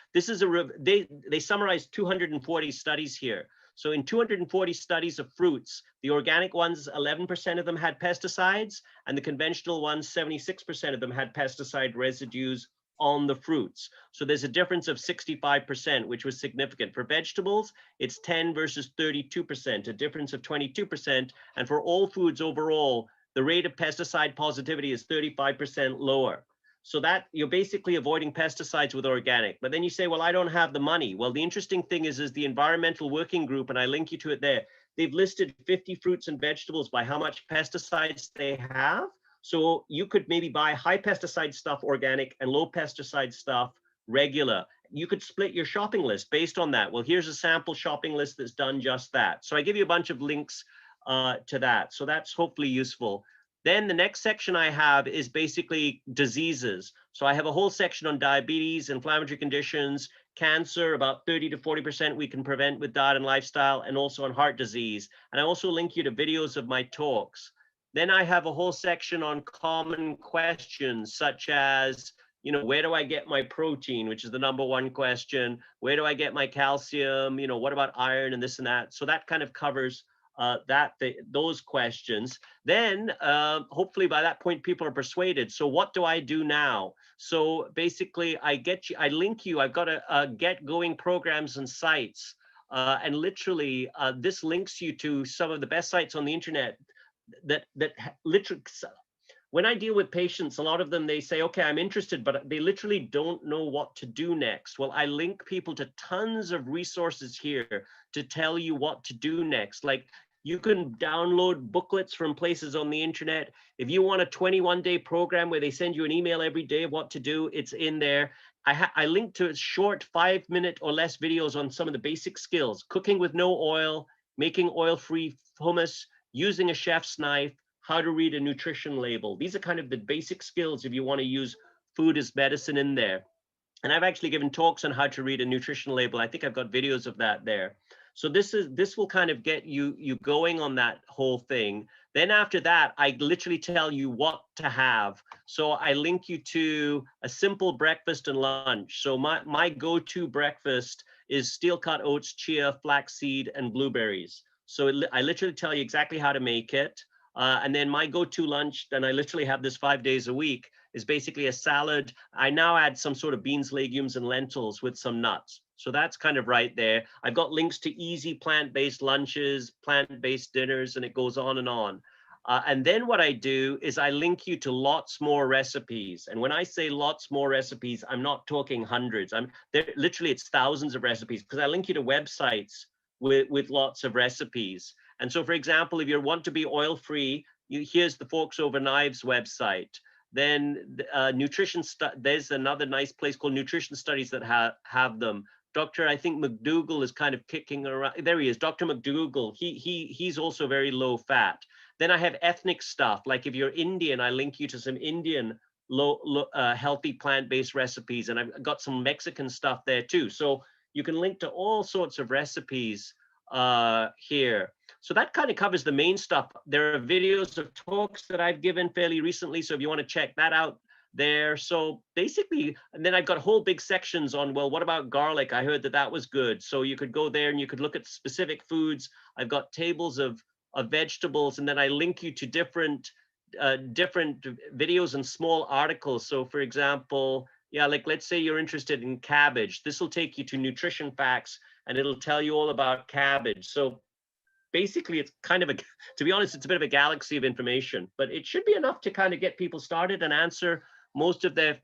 [SPEAKER 3] summarized 240 studies here. So in 240 studies of fruits, the organic ones, 11% of them had pesticides, and the conventional ones, 76% of them had pesticide residues on the fruits. So there's a difference of 65%, which was significant. For vegetables, it's 10 versus 32%, a difference of 22%. And for all foods overall, the rate of pesticide positivity is 35% lower. So that you're basically avoiding pesticides with organic. But then you say, well, I don't have the money. Well, the interesting thing is the Environmental Working Group, and I link you to it there, they've listed 50 fruits and vegetables by how much pesticides they have. So you could maybe buy high pesticide stuff organic and low pesticide stuff regular. You could split your shopping list based on that. Well, here's a sample shopping list that's done just that. So I give you a bunch of links to that. So that's hopefully useful. Then the next section I have is basically diseases. So I have a whole section on diabetes, inflammatory conditions, cancer, about 30 to 40% we can prevent with diet and lifestyle, and also on heart disease. And I also link you to videos of my talks. Then I have a whole section on common questions, such as, where do I get my protein, which is the #1 question? Where do I get my calcium? What about iron and this and that? So that kind of covers those questions. Then hopefully by that point people are persuaded. So what do I do now? So basically I link you. I've got a get going programs and sites, and literally this links you to some of the best sites on the internet that literally, when I deal with patients, a lot of them, they say, okay, I'm interested, but they literally don't know what to do next. Well, I link people to tons of resources here to tell you what to do next. Like, you can download booklets from places on the internet. If you want a 21-day program where they send you an email every day of what to do, it's in there. I link to short 5-minute or less videos on some of the basic skills: cooking with no oil, making oil-free hummus, using a chef's knife, how to read a nutrition label. These are kind of the basic skills if you want to use food as medicine in there. And I've actually given talks on how to read a nutrition label. I think I've got videos of that there. So this will kind of get you going on that whole thing. Then after that, I literally tell you what to have. So I link you to a simple breakfast and lunch. So my go-to breakfast is steel-cut oats, chia, flaxseed, and blueberries. So I literally tell you exactly how to make it. And then my go-to lunch, and I literally have this 5 days a week, is basically a salad. I now add some sort of beans, legumes, and lentils with some nuts. So that's kind of right there. I've got links to easy plant-based lunches, plant-based dinners, and it goes on and on. And then what I do is I link you to lots more recipes. And when I say lots more recipes, I'm not talking hundreds. Literally it's thousands of recipes, because I link you to websites with lots of recipes. And so, for example, if you want to be oil-free, here's the Forks Over Knives website. Then there's another nice place called Nutrition Studies that have them. Dr. I think McDougall is kind of kicking around. There he is, Dr. McDougall. He's also very low fat. Then I have ethnic stuff. Like if you're Indian, I link you to some Indian healthy plant-based recipes. And I've got some Mexican stuff there too. So you can link to all sorts of recipes here. So that kind of covers the main stuff. There are videos of talks that I've given fairly recently. So if you want to check that out there. So basically, and then I've got whole big sections on, well, what about garlic? I heard that was good. So you could go there and you could look at specific foods. I've got tables of vegetables, and then I link you to different videos and small articles. So for example, yeah, like let's say you're interested in cabbage. This will take you to nutrition facts, and it'll tell you all about cabbage. So basically, it's kind of to be honest, it's a bit of a galaxy of information, but it should be enough to kind of get people started and answer most of their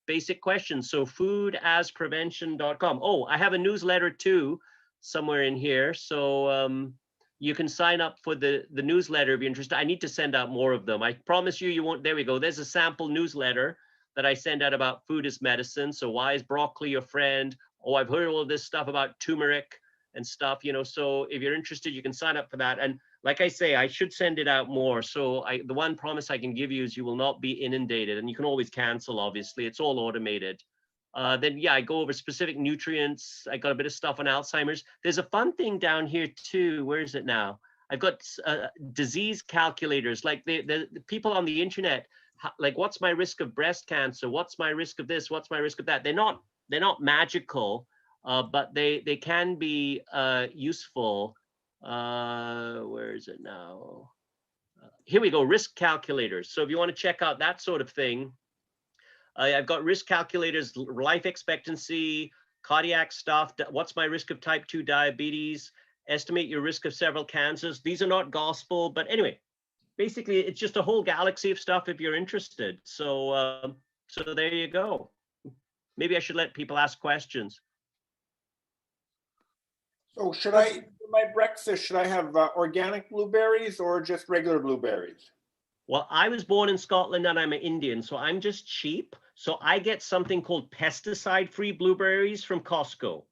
[SPEAKER 3] basic questions. So foodasprevention.com. Oh, I have a newsletter too, somewhere in here. So you can sign up for the newsletter if you're interested. I need to send out more of them. I promise you, you won't. There we go. There's a sample newsletter that I send out about food as medicine. So why is broccoli your friend? Oh, I've heard all this stuff about turmeric and stuff, so if you're interested, you can sign up for that. And like I say, I should send it out more. So the one promise I can give you is you will not be inundated, and you can always cancel, obviously, it's all automated. Then yeah, I go over specific nutrients. I got a bit of stuff on Alzheimer's. There's a fun thing down here too. Where is it now? I've got disease calculators, like the people on the internet, like what's my risk of breast cancer? What's my risk of this? What's my risk of that? They're not magical. But they can be useful. Where is it now? Here we go, risk calculators. So if you want to check out that sort of thing, I've got risk calculators, life expectancy, cardiac stuff, what's my risk of type 2 diabetes, estimate your risk of several cancers. These are not gospel, but anyway, basically it's just a whole galaxy of stuff if you're interested. So, so there you go. Maybe I should let people ask questions.
[SPEAKER 1] So should I, for my breakfast, should I have organic blueberries or just regular blueberries?
[SPEAKER 3] Well, I was born in Scotland and I'm an Indian, so I'm just cheap. So I get something called pesticide-free blueberries from Costco.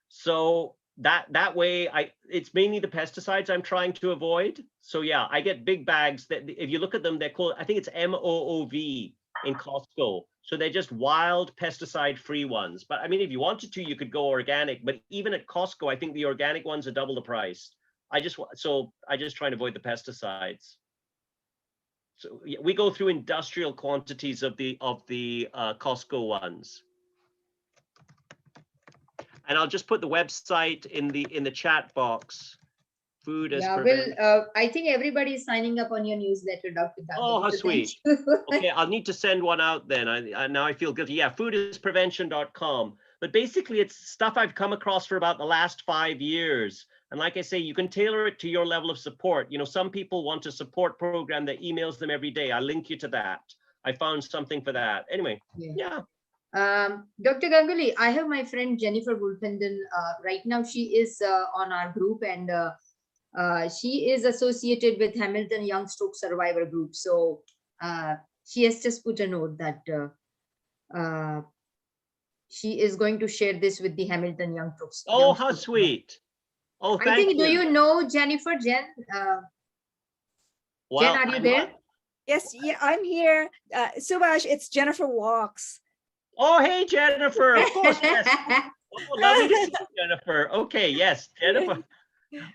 [SPEAKER 3] So that way, it's mainly the pesticides I'm trying to avoid. So yeah, I get big bags that if you look at them, they're called, I think it's MOOV in Costco. So they're just wild pesticide-free ones. But I mean, if you wanted to, you could go organic. But even at Costco, I think the organic ones are double the price. I just try and avoid the pesticides. So yeah, we go through industrial quantities of the Costco ones. And I'll just put the website in the chat box. Food as
[SPEAKER 4] I think everybody is signing up on your newsletter, Dr. Ganguli.
[SPEAKER 3] Oh, how sweet. Okay, I'll need to send one out then. Now I feel guilty. Yeah, foodasprevention.com. But basically, it's stuff I've come across for about the last 5 years. And like I say, you can tailor it to your level of support. Some people want a support program that emails them every day. I link you to that. I found something for that. Anyway, yeah.
[SPEAKER 4] Dr. Ganguli, I have my friend Jennifer Wolfenden. Right now, she is on our group, and she is associated with Hamilton Young Stroke Survivor Group. So she has just put a note that she is going to share this with the Hamilton Young Stroke.
[SPEAKER 3] Oh, how sweet. Oh, thank you.
[SPEAKER 4] Do you know Jennifer? Jen, are you there?
[SPEAKER 11] Yes, yeah, I'm here. Subhash, it's Jennifer Walks.
[SPEAKER 3] Oh, hey, Jennifer, of course, yes. Oh, lovely to see you, Jennifer. Okay, yes, Jennifer.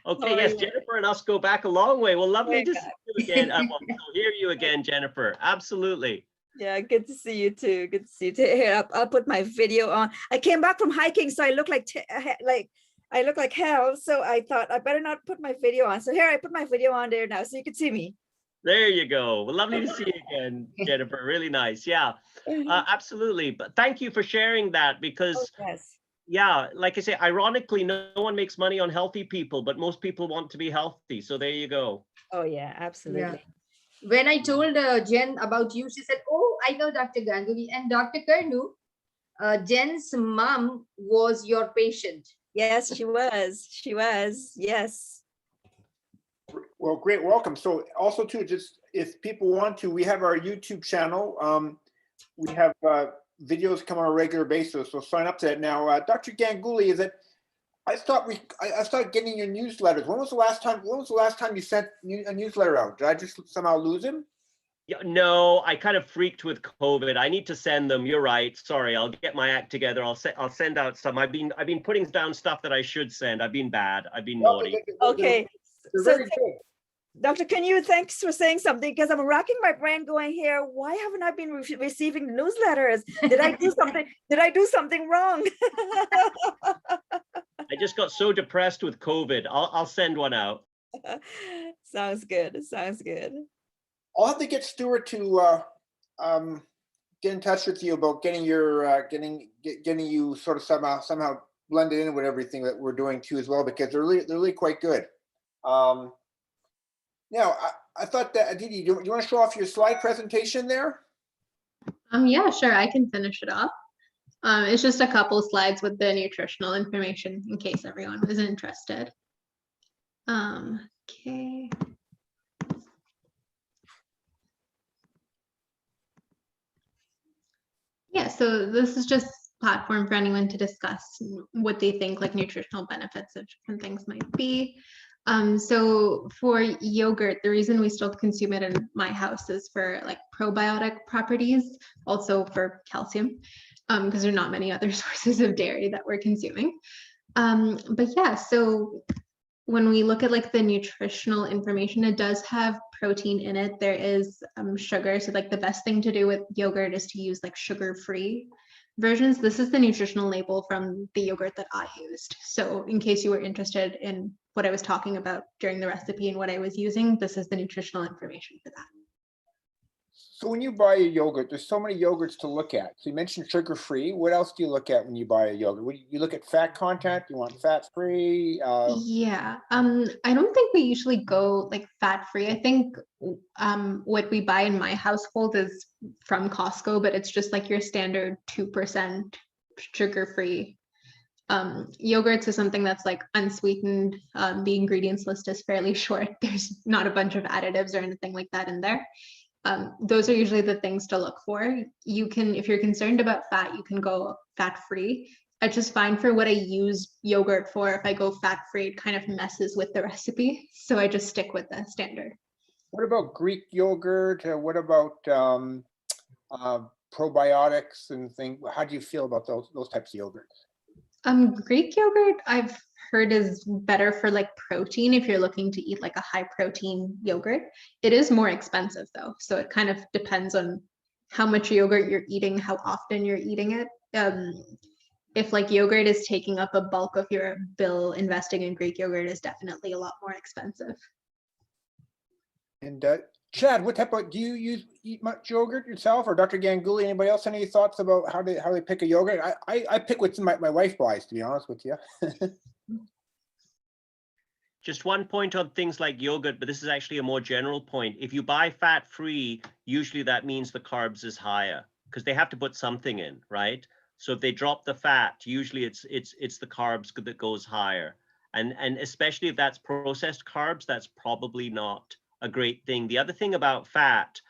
[SPEAKER 3] Okay,
[SPEAKER 11] How are
[SPEAKER 3] yes,
[SPEAKER 11] you?
[SPEAKER 3] Jennifer and us go back a long way. Well, lovely to see
[SPEAKER 11] Yeah.
[SPEAKER 3] you again. Well, to hear you again, Jennifer. Absolutely.
[SPEAKER 11] Yeah, good to see you too. Good to see you too. Here, I'll put my video on. I came back from hiking, so I look like I look like hell. So I thought I better not put my video on. So here, I put my video on there now, so you can see me.
[SPEAKER 3] There you go. Well, lovely to see you again, Jennifer. Really nice. Yeah, absolutely. But thank you for sharing that because,
[SPEAKER 11] Yes.
[SPEAKER 3] yeah, like I say, ironically, no one makes money on healthy people, but most people want to be healthy. So there you go.
[SPEAKER 11] Oh yeah, absolutely.
[SPEAKER 4] When I told Jen about you, she said, "Oh, I know Dr. Ganguli and Dr. Curnew. Jen's mom was your patient."
[SPEAKER 11] Yes, she was. She was. Yes.
[SPEAKER 1] Well, great, welcome. So also too, just if people want to, we have our YouTube channel. We have videos come on a regular basis, so sign up to that now. Dr. Ganguli, is it? I started getting your newsletters. When was the last time you sent a newsletter out? Did I just somehow lose him?
[SPEAKER 3] Yeah, no, I kind of freaked with COVID. I need to send them. You're right. Sorry, I'll get my act together. I'll send out some. I've been putting down stuff that I should send. I've been bad. I've been naughty.
[SPEAKER 11] Okay.
[SPEAKER 1] They're
[SPEAKER 11] So
[SPEAKER 1] very good.
[SPEAKER 11] Dr. Curnew, thanks for saying something, because I'm racking my brain going here. Why haven't I been receiving newsletters? Did I do something? Did I do something wrong?
[SPEAKER 3] I just got so depressed with COVID. I'll send one out.
[SPEAKER 11] Sounds good. Sounds good.
[SPEAKER 1] I'll have to get Stuart to get in touch with you about getting your getting you sort of somehow blended in with everything that we're doing too as well, because they're really quite good. Now I thought that Aditi, do you want to show off your slide presentation there?
[SPEAKER 2] Yeah, sure, I can finish it off. It's just a couple slides with the nutritional information in case everyone was interested. Okay. Yeah, so this is just platform for anyone to discuss what they think like nutritional benefits of different things might be. So for yogurt, the reason we still consume it in my house is for like probiotic properties, also for calcium, because there are not many other sources of dairy that we're consuming. But yeah, so when we look at like the nutritional information, it does have protein in it. There is sugar. So like the best thing to do with yogurt is to use like sugar-free versions. This is the nutritional label from the yogurt that I used. So in case you were interested in what I was talking about during the recipe and what I was using, this is the nutritional information for that.
[SPEAKER 1] So when you buy a yogurt, there's so many yogurts to look at. So you mentioned sugar-free. What else do you look at when you buy a yogurt? You look at fat content. You want fat-free?
[SPEAKER 2] Yeah, I don't think we usually go like fat-free. I think what we buy in my household is from Costco, but it's just like your standard 2% sugar-free. Yogurts is something that's like unsweetened. The ingredients list is fairly short. There's not a bunch of additives or anything like that in there. Those are usually the things to look for. You can, if you're concerned about fat, you can go fat-free. I just find for what I use yogurt for, if I go fat-free, it kind of messes with the recipe. So I just stick with the standard.
[SPEAKER 1] What about Greek yogurt? What about probiotics and things? How do you feel about those types of yogurts?
[SPEAKER 2] Greek yogurt I've heard is better for like protein if you're looking to eat like a high protein yogurt. It is more expensive though, so it kind of depends on how much yogurt you're eating, how often you're eating it. If like yogurt is taking up a bulk of your bill, investing in Greek yogurt is definitely a lot more expensive.
[SPEAKER 1] And Chad, what type of, do you eat much yogurt yourself, or Dr. Ganguli? Anybody else? Any thoughts about how they pick a yogurt? I pick what my wife buys, to be honest with you.
[SPEAKER 3] Just one point on things like yogurt, but this is actually a more general point. If you buy fat-free, usually that means the carbs is higher because they have to put something in, right? So if they drop the fat, usually it's the carbs that goes higher. And especially if that's processed carbs, that's probably not a great thing. The other thing about fat,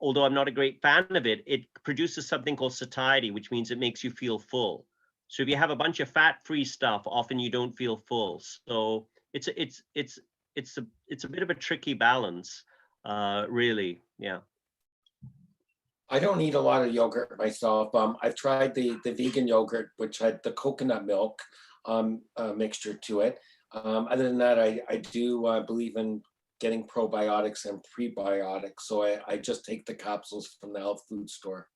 [SPEAKER 3] although I'm not a great fan of it, it produces something called satiety, which means it makes you feel full. So if you have a bunch of fat-free stuff, often you don't feel full. So it's a bit of a tricky balance, really. Yeah.
[SPEAKER 9] I don't eat a lot of yogurt myself. I've tried the vegan yogurt, which had the coconut milk mixture to it. Other than that, I do believe in getting probiotics and prebiotics. So I just take the capsules from the health food store.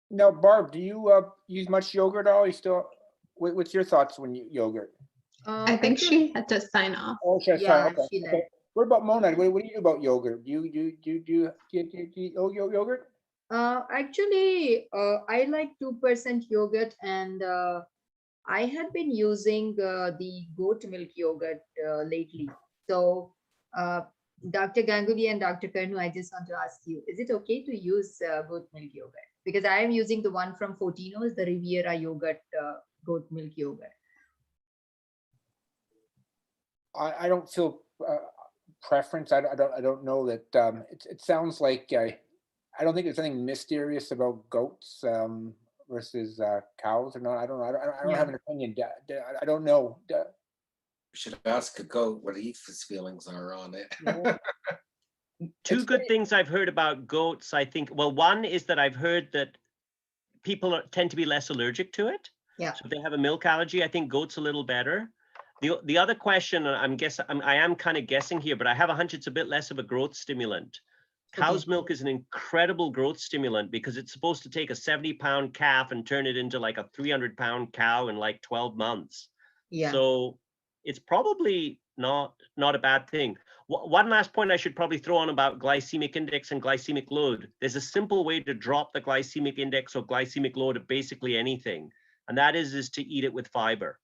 [SPEAKER 1] Now, Barb, do you use much yogurt at all? You still, what's your thoughts when you yogurt?
[SPEAKER 2] I think she had to sign off.
[SPEAKER 1] Oh, okay,
[SPEAKER 4] Yeah,
[SPEAKER 1] sorry, okay,
[SPEAKER 4] she
[SPEAKER 1] okay. What about Mona? What do you do about yogurt? Do you eat yogurt?
[SPEAKER 4] Actually, I like 2% yogurt, and I had been using the goat milk yogurt lately. So, Dr. Ganguli and Dr. Curnew, I just want to ask you, is it okay to use goat milk yogurt? Because I am using the one from Fortino's, the Riviera yogurt, goat milk yogurt.
[SPEAKER 1] I don't feel preference. I don't know that. It sounds like I don't think there's anything mysterious about goats versus cows or not. I don't know. I don't have an opinion. I don't know.
[SPEAKER 9] We should ask a goat what his feelings are on it.
[SPEAKER 3] Two good things I've heard about goats, I think. Well, one is that I've heard that people tend to be less allergic to it.
[SPEAKER 4] Yeah.
[SPEAKER 3] So if they have a milk allergy, I think goat's a little better. The other question, I am kind of guessing here, but I have a hunch it's a bit less of a growth stimulant. Cow's milk is an incredible growth stimulant because it's supposed to take a 70-pound calf and turn it into like a 300-pound cow in like 12 months.
[SPEAKER 4] Yeah.
[SPEAKER 3] So it's probably not a bad thing. One last point I should probably throw on about glycemic index and glycemic load. There's a simple way to drop the glycemic index or glycemic load of basically anything, and that is to eat it with fiber.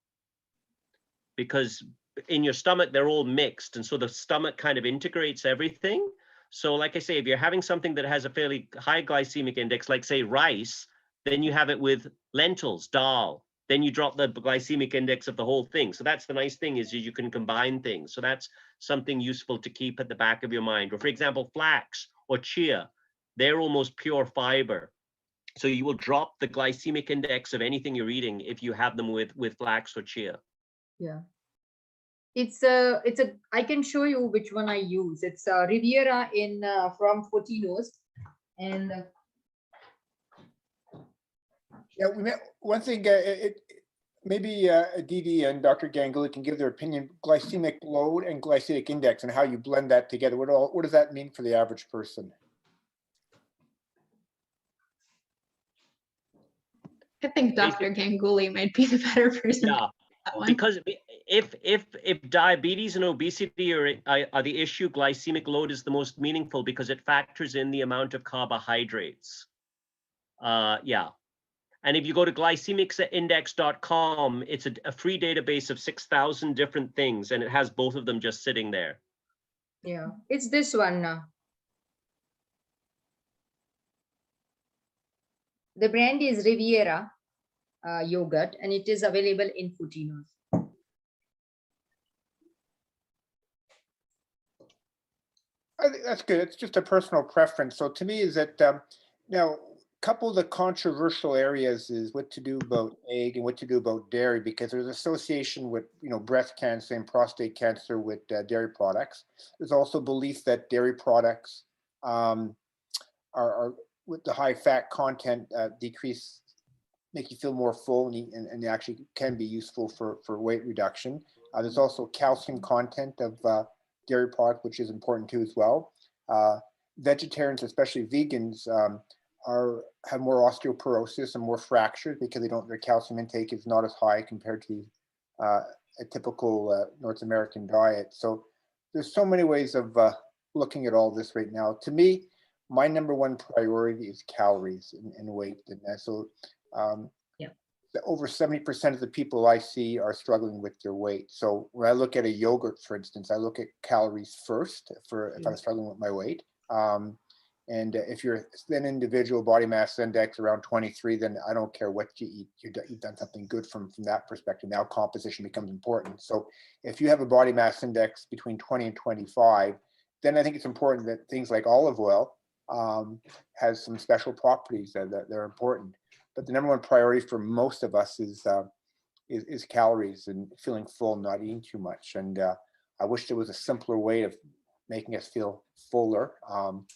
[SPEAKER 3] Because in your stomach, they're all mixed. And so the stomach kind of integrates everything. So like I say, if you're having something that has a fairly high glycemic index, like say rice, then you have it with lentils, dal, then you drop the glycemic index of the whole thing. So that's the nice thing is you can combine things. So that's something useful to keep at the back of your mind. Or for example, flax or chia, they're almost pure fiber. So you will drop the glycemic index of anything you're eating if you have them with flax or chia.
[SPEAKER 4] Yeah. It's I can show you which one I use. It's Riviera from Fortino's, and
[SPEAKER 1] Yeah, one thing. Maybe Didi and Dr. Ganguli can give their opinion. Glycemic load and glycemic index, and how you blend that together. What does that mean for the average person?
[SPEAKER 2] I think Dr. Ganguli might be the better person.
[SPEAKER 3] Yeah, because if diabetes and obesity are the issue, glycemic load is the most meaningful because it factors in the amount of carbohydrates. Yeah. And if you go to glycemicsindex.com, it's a free database of 6,000 different things, and it has both of them just sitting there.
[SPEAKER 4] yeah, it's this one now. The brand is Riviera yogurt, and it is available in Fortino's.
[SPEAKER 1] I think that's good. It's just a personal preference. So to me, is that now a couple of the controversial areas is what to do about egg and what to do about dairy, because there's association with breast cancer and prostate cancer with dairy products. There's also belief that dairy products are with the high fat content make you feel more full, and they actually can be useful for weight reduction. There's also calcium content of dairy product, which is important too as well. Vegetarians, especially vegans, have more osteoporosis and more fractures because their calcium intake is not as high compared to a typical North American diet. So there's so many ways of looking at all this right now. To me, my number one priority is calories and weight, and so over 70% of the people I see are struggling with their weight. So when I look at a yogurt, for instance, I look at calories first if I'm struggling with my weight. And if you're an individual body mass index around 23, then I don't care what you eat. You've done something good from that perspective. Now composition becomes important. So if you have a body mass index between 20 and 25, then I think it's important that things like olive oil has some special properties that are important. But the number one priority for most of us is calories and feeling full, not eating too much. And I wish there was a simpler way of making us feel fuller,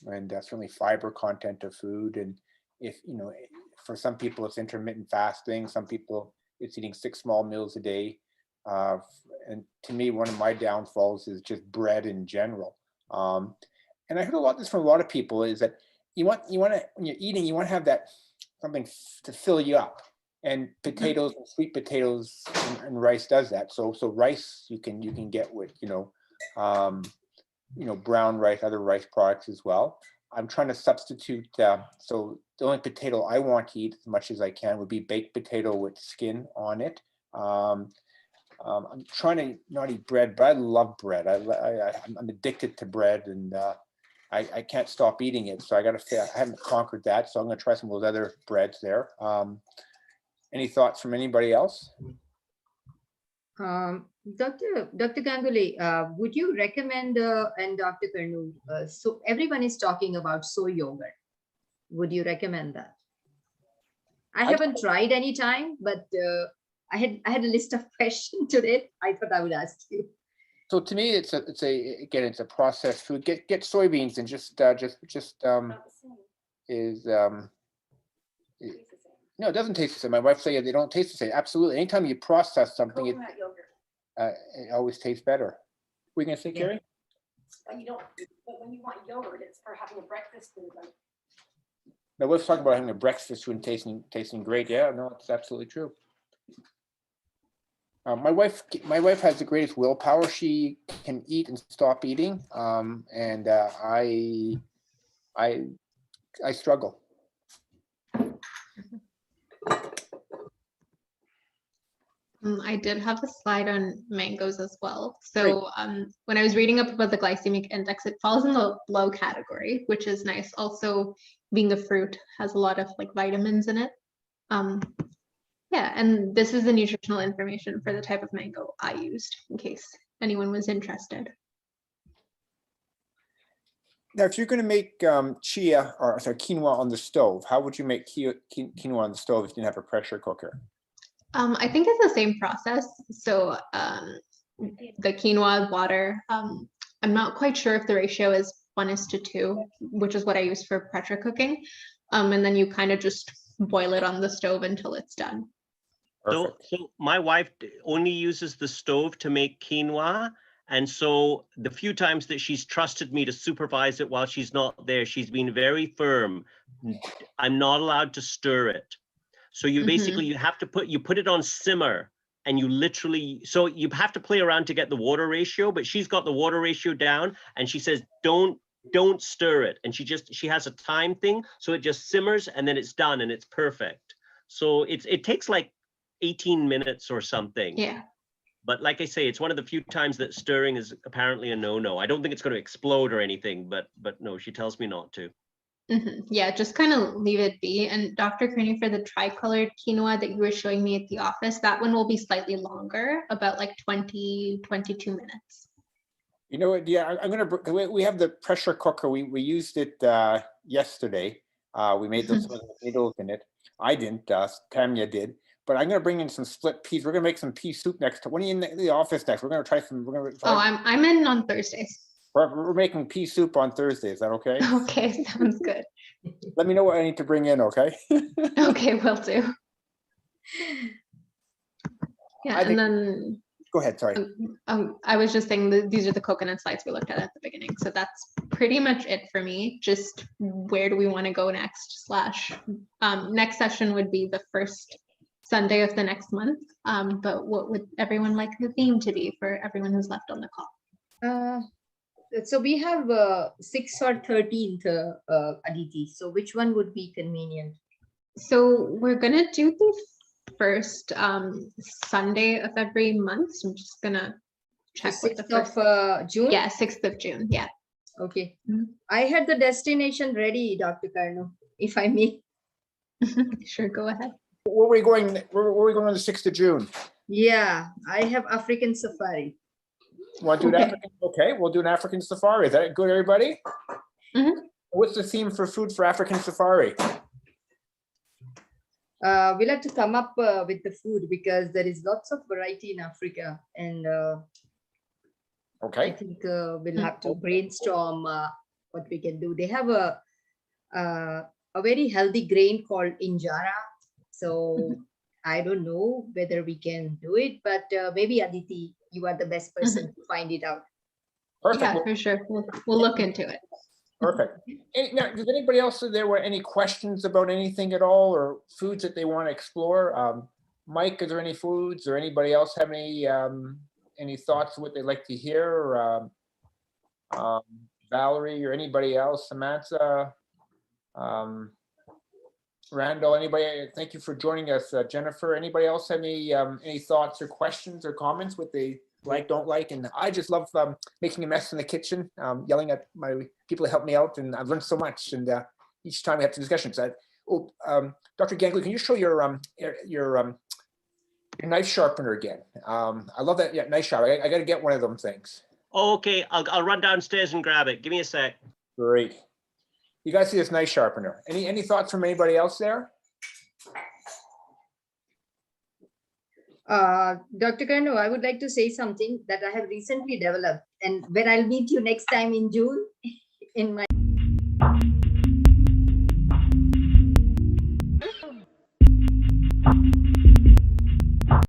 [SPEAKER 1] and certainly fiber content of food. And if, you know, for some people it's intermittent fasting, some people it's eating 6 small meals a day. And to me, one of my downfalls is just bread in general. And I heard a lot of this from a lot of people, is that you want to, when you're eating, you want to have that something to fill you up. And potatoes and sweet potatoes and rice does that. So rice you can get with, brown rice, other rice products as well. I'm trying to substitute. So the only potato I want to eat as much as I can would be baked potato with skin on it. I'm trying to not eat bread, but I love bread. I'm addicted to bread, and I can't stop eating it. So I got to say I haven't conquered that. So I'm going to try some of those other breads there. Any thoughts from anybody else?
[SPEAKER 4] Dr. Ganguli, would you recommend, and Dr. Curnew, so everyone is talking about soy yogurt. Would you recommend that? I haven't tried any time, but I had a list of questions today. I thought I would ask you.
[SPEAKER 1] So to me, it's a processed food. Get soybeans and just no, it doesn't taste the same. My wife said they don't taste the same. Absolutely. Anytime you process something, it always tastes better. What are you gonna say, Carrie?
[SPEAKER 10] But you don't. But when you want yogurt, it's for having a breakfast food. Like.
[SPEAKER 1] My wife's talking about having a breakfast food and tasting great. Yeah, no, it's absolutely true. My wife has the greatest willpower. She can eat and stop eating, and I struggle.
[SPEAKER 2] I did have a slide on mangoes as well. So when I was reading up about the glycemic index, it falls in the low category, which is nice. Also, being a fruit has a lot of like vitamins in it. Yeah, and this is the nutritional information for the type of mango I used, in case anyone was interested.
[SPEAKER 1] Now, if you're going to make quinoa on the stove, how would you make quinoa on the stove if you didn't have a pressure cooker?
[SPEAKER 2] I think it's the same process. So the quinoa, water, I'm not quite sure if the ratio is 1:2, which is what I use for pressure cooking. And then you kind of just boil it on the stove until it's done.
[SPEAKER 3] So my wife only uses the stove to make quinoa. And so the few times that she's trusted me to supervise it while she's not there, she's been very firm. I'm not allowed to stir it. So you basically, you put it on simmer, and you literally, so you have to play around to get the water ratio, but she's got the water ratio down, and she says, don't stir it. And she has a time thing. So it just simmers and then it's done and it's perfect. So it takes like 18 minutes or something.
[SPEAKER 2] Yeah.
[SPEAKER 3] But like I say, it's one of the few times that stirring is apparently a no-no. I don't think it's going to explode or anything, but no, she tells me not to.
[SPEAKER 2] Yeah, just kind of leave it be. And Dr. Curnew, for the tricolored quinoa that you were showing me at the office, that one will be slightly longer, about like 20, 22 minutes.
[SPEAKER 1] You know what? Yeah, we have the pressure cooker. We used it yesterday. We made those potatoes in it. I didn't. Tanya did. But I'm going to bring in some split peas. We're going to make some pea soup next time. When are you in the office next? We're going to try some.
[SPEAKER 2] I'm in on Thursdays.
[SPEAKER 1] We're making pea soup on Thursday. Is that okay?
[SPEAKER 2] Okay, sounds good.
[SPEAKER 1] Let me know what I need to bring in, okay?
[SPEAKER 2] Okay, will do. Yeah, and then...
[SPEAKER 1] Go ahead, sorry.
[SPEAKER 2] I was just saying that these are the coconut slides we looked at the beginning. So that's pretty much it for me. Just where do we want to go next / next session would be the first Sunday of the next month. But what would everyone like the theme to be for everyone who's left on the call?
[SPEAKER 4] So we have 6th or 13th, Aditi. So which one would be convenient?
[SPEAKER 2] So we're gonna do the first Sunday of every month. So I'm just gonna check
[SPEAKER 4] so 6th of June.
[SPEAKER 2] Yeah, 6th of June. Yeah.
[SPEAKER 4] Okay. I had the destination ready, Dr. Curnew, if I may.
[SPEAKER 2] Sure, go ahead.
[SPEAKER 1] Where are we going? Where are we going on the 6th of June?
[SPEAKER 4] Yeah, I have African safari.
[SPEAKER 1] Want to do an African? Okay, we'll do an African safari. Is that good, everybody? What's the theme for food for African safari?
[SPEAKER 4] We'll have to come up with the food because there is lots of variety in Africa, and I
[SPEAKER 1] Okay,
[SPEAKER 4] think we'll have to brainstorm what we can do. They have a very healthy grain called injera. So I don't know whether we can do it, but maybe Aditi, you are the best person to find it out.
[SPEAKER 1] perfect.
[SPEAKER 2] Yeah,
[SPEAKER 1] Well,
[SPEAKER 2] for sure. We'll look into it.
[SPEAKER 1] perfect. Now, does anybody else, if there were any questions about anything at all, or foods that they want to explore? Mike, is there any foods, or anybody else have any thoughts of what they'd like to hear? Or, Valerie, or anybody else, Samantha, Randall, anybody? Thank you for joining us, Jennifer. Anybody else have any thoughts or questions or comments, what they like, don't like? And I just love making a mess in the kitchen, yelling at my people to help me out, and I've learned so much. And each time we have discussions, Dr. Ganguli, can you show your knife sharpener again? I love that. Yeah, knife sharpener. I got to get one of them things.
[SPEAKER 3] Okay, I'll run downstairs and grab it. Give me a sec.
[SPEAKER 1] Great. You guys see this knife sharpener? Any thoughts from anybody else there?
[SPEAKER 4] Dr. Curnew, I would like to say something that I have recently developed, and when I'll meet you next time in June in my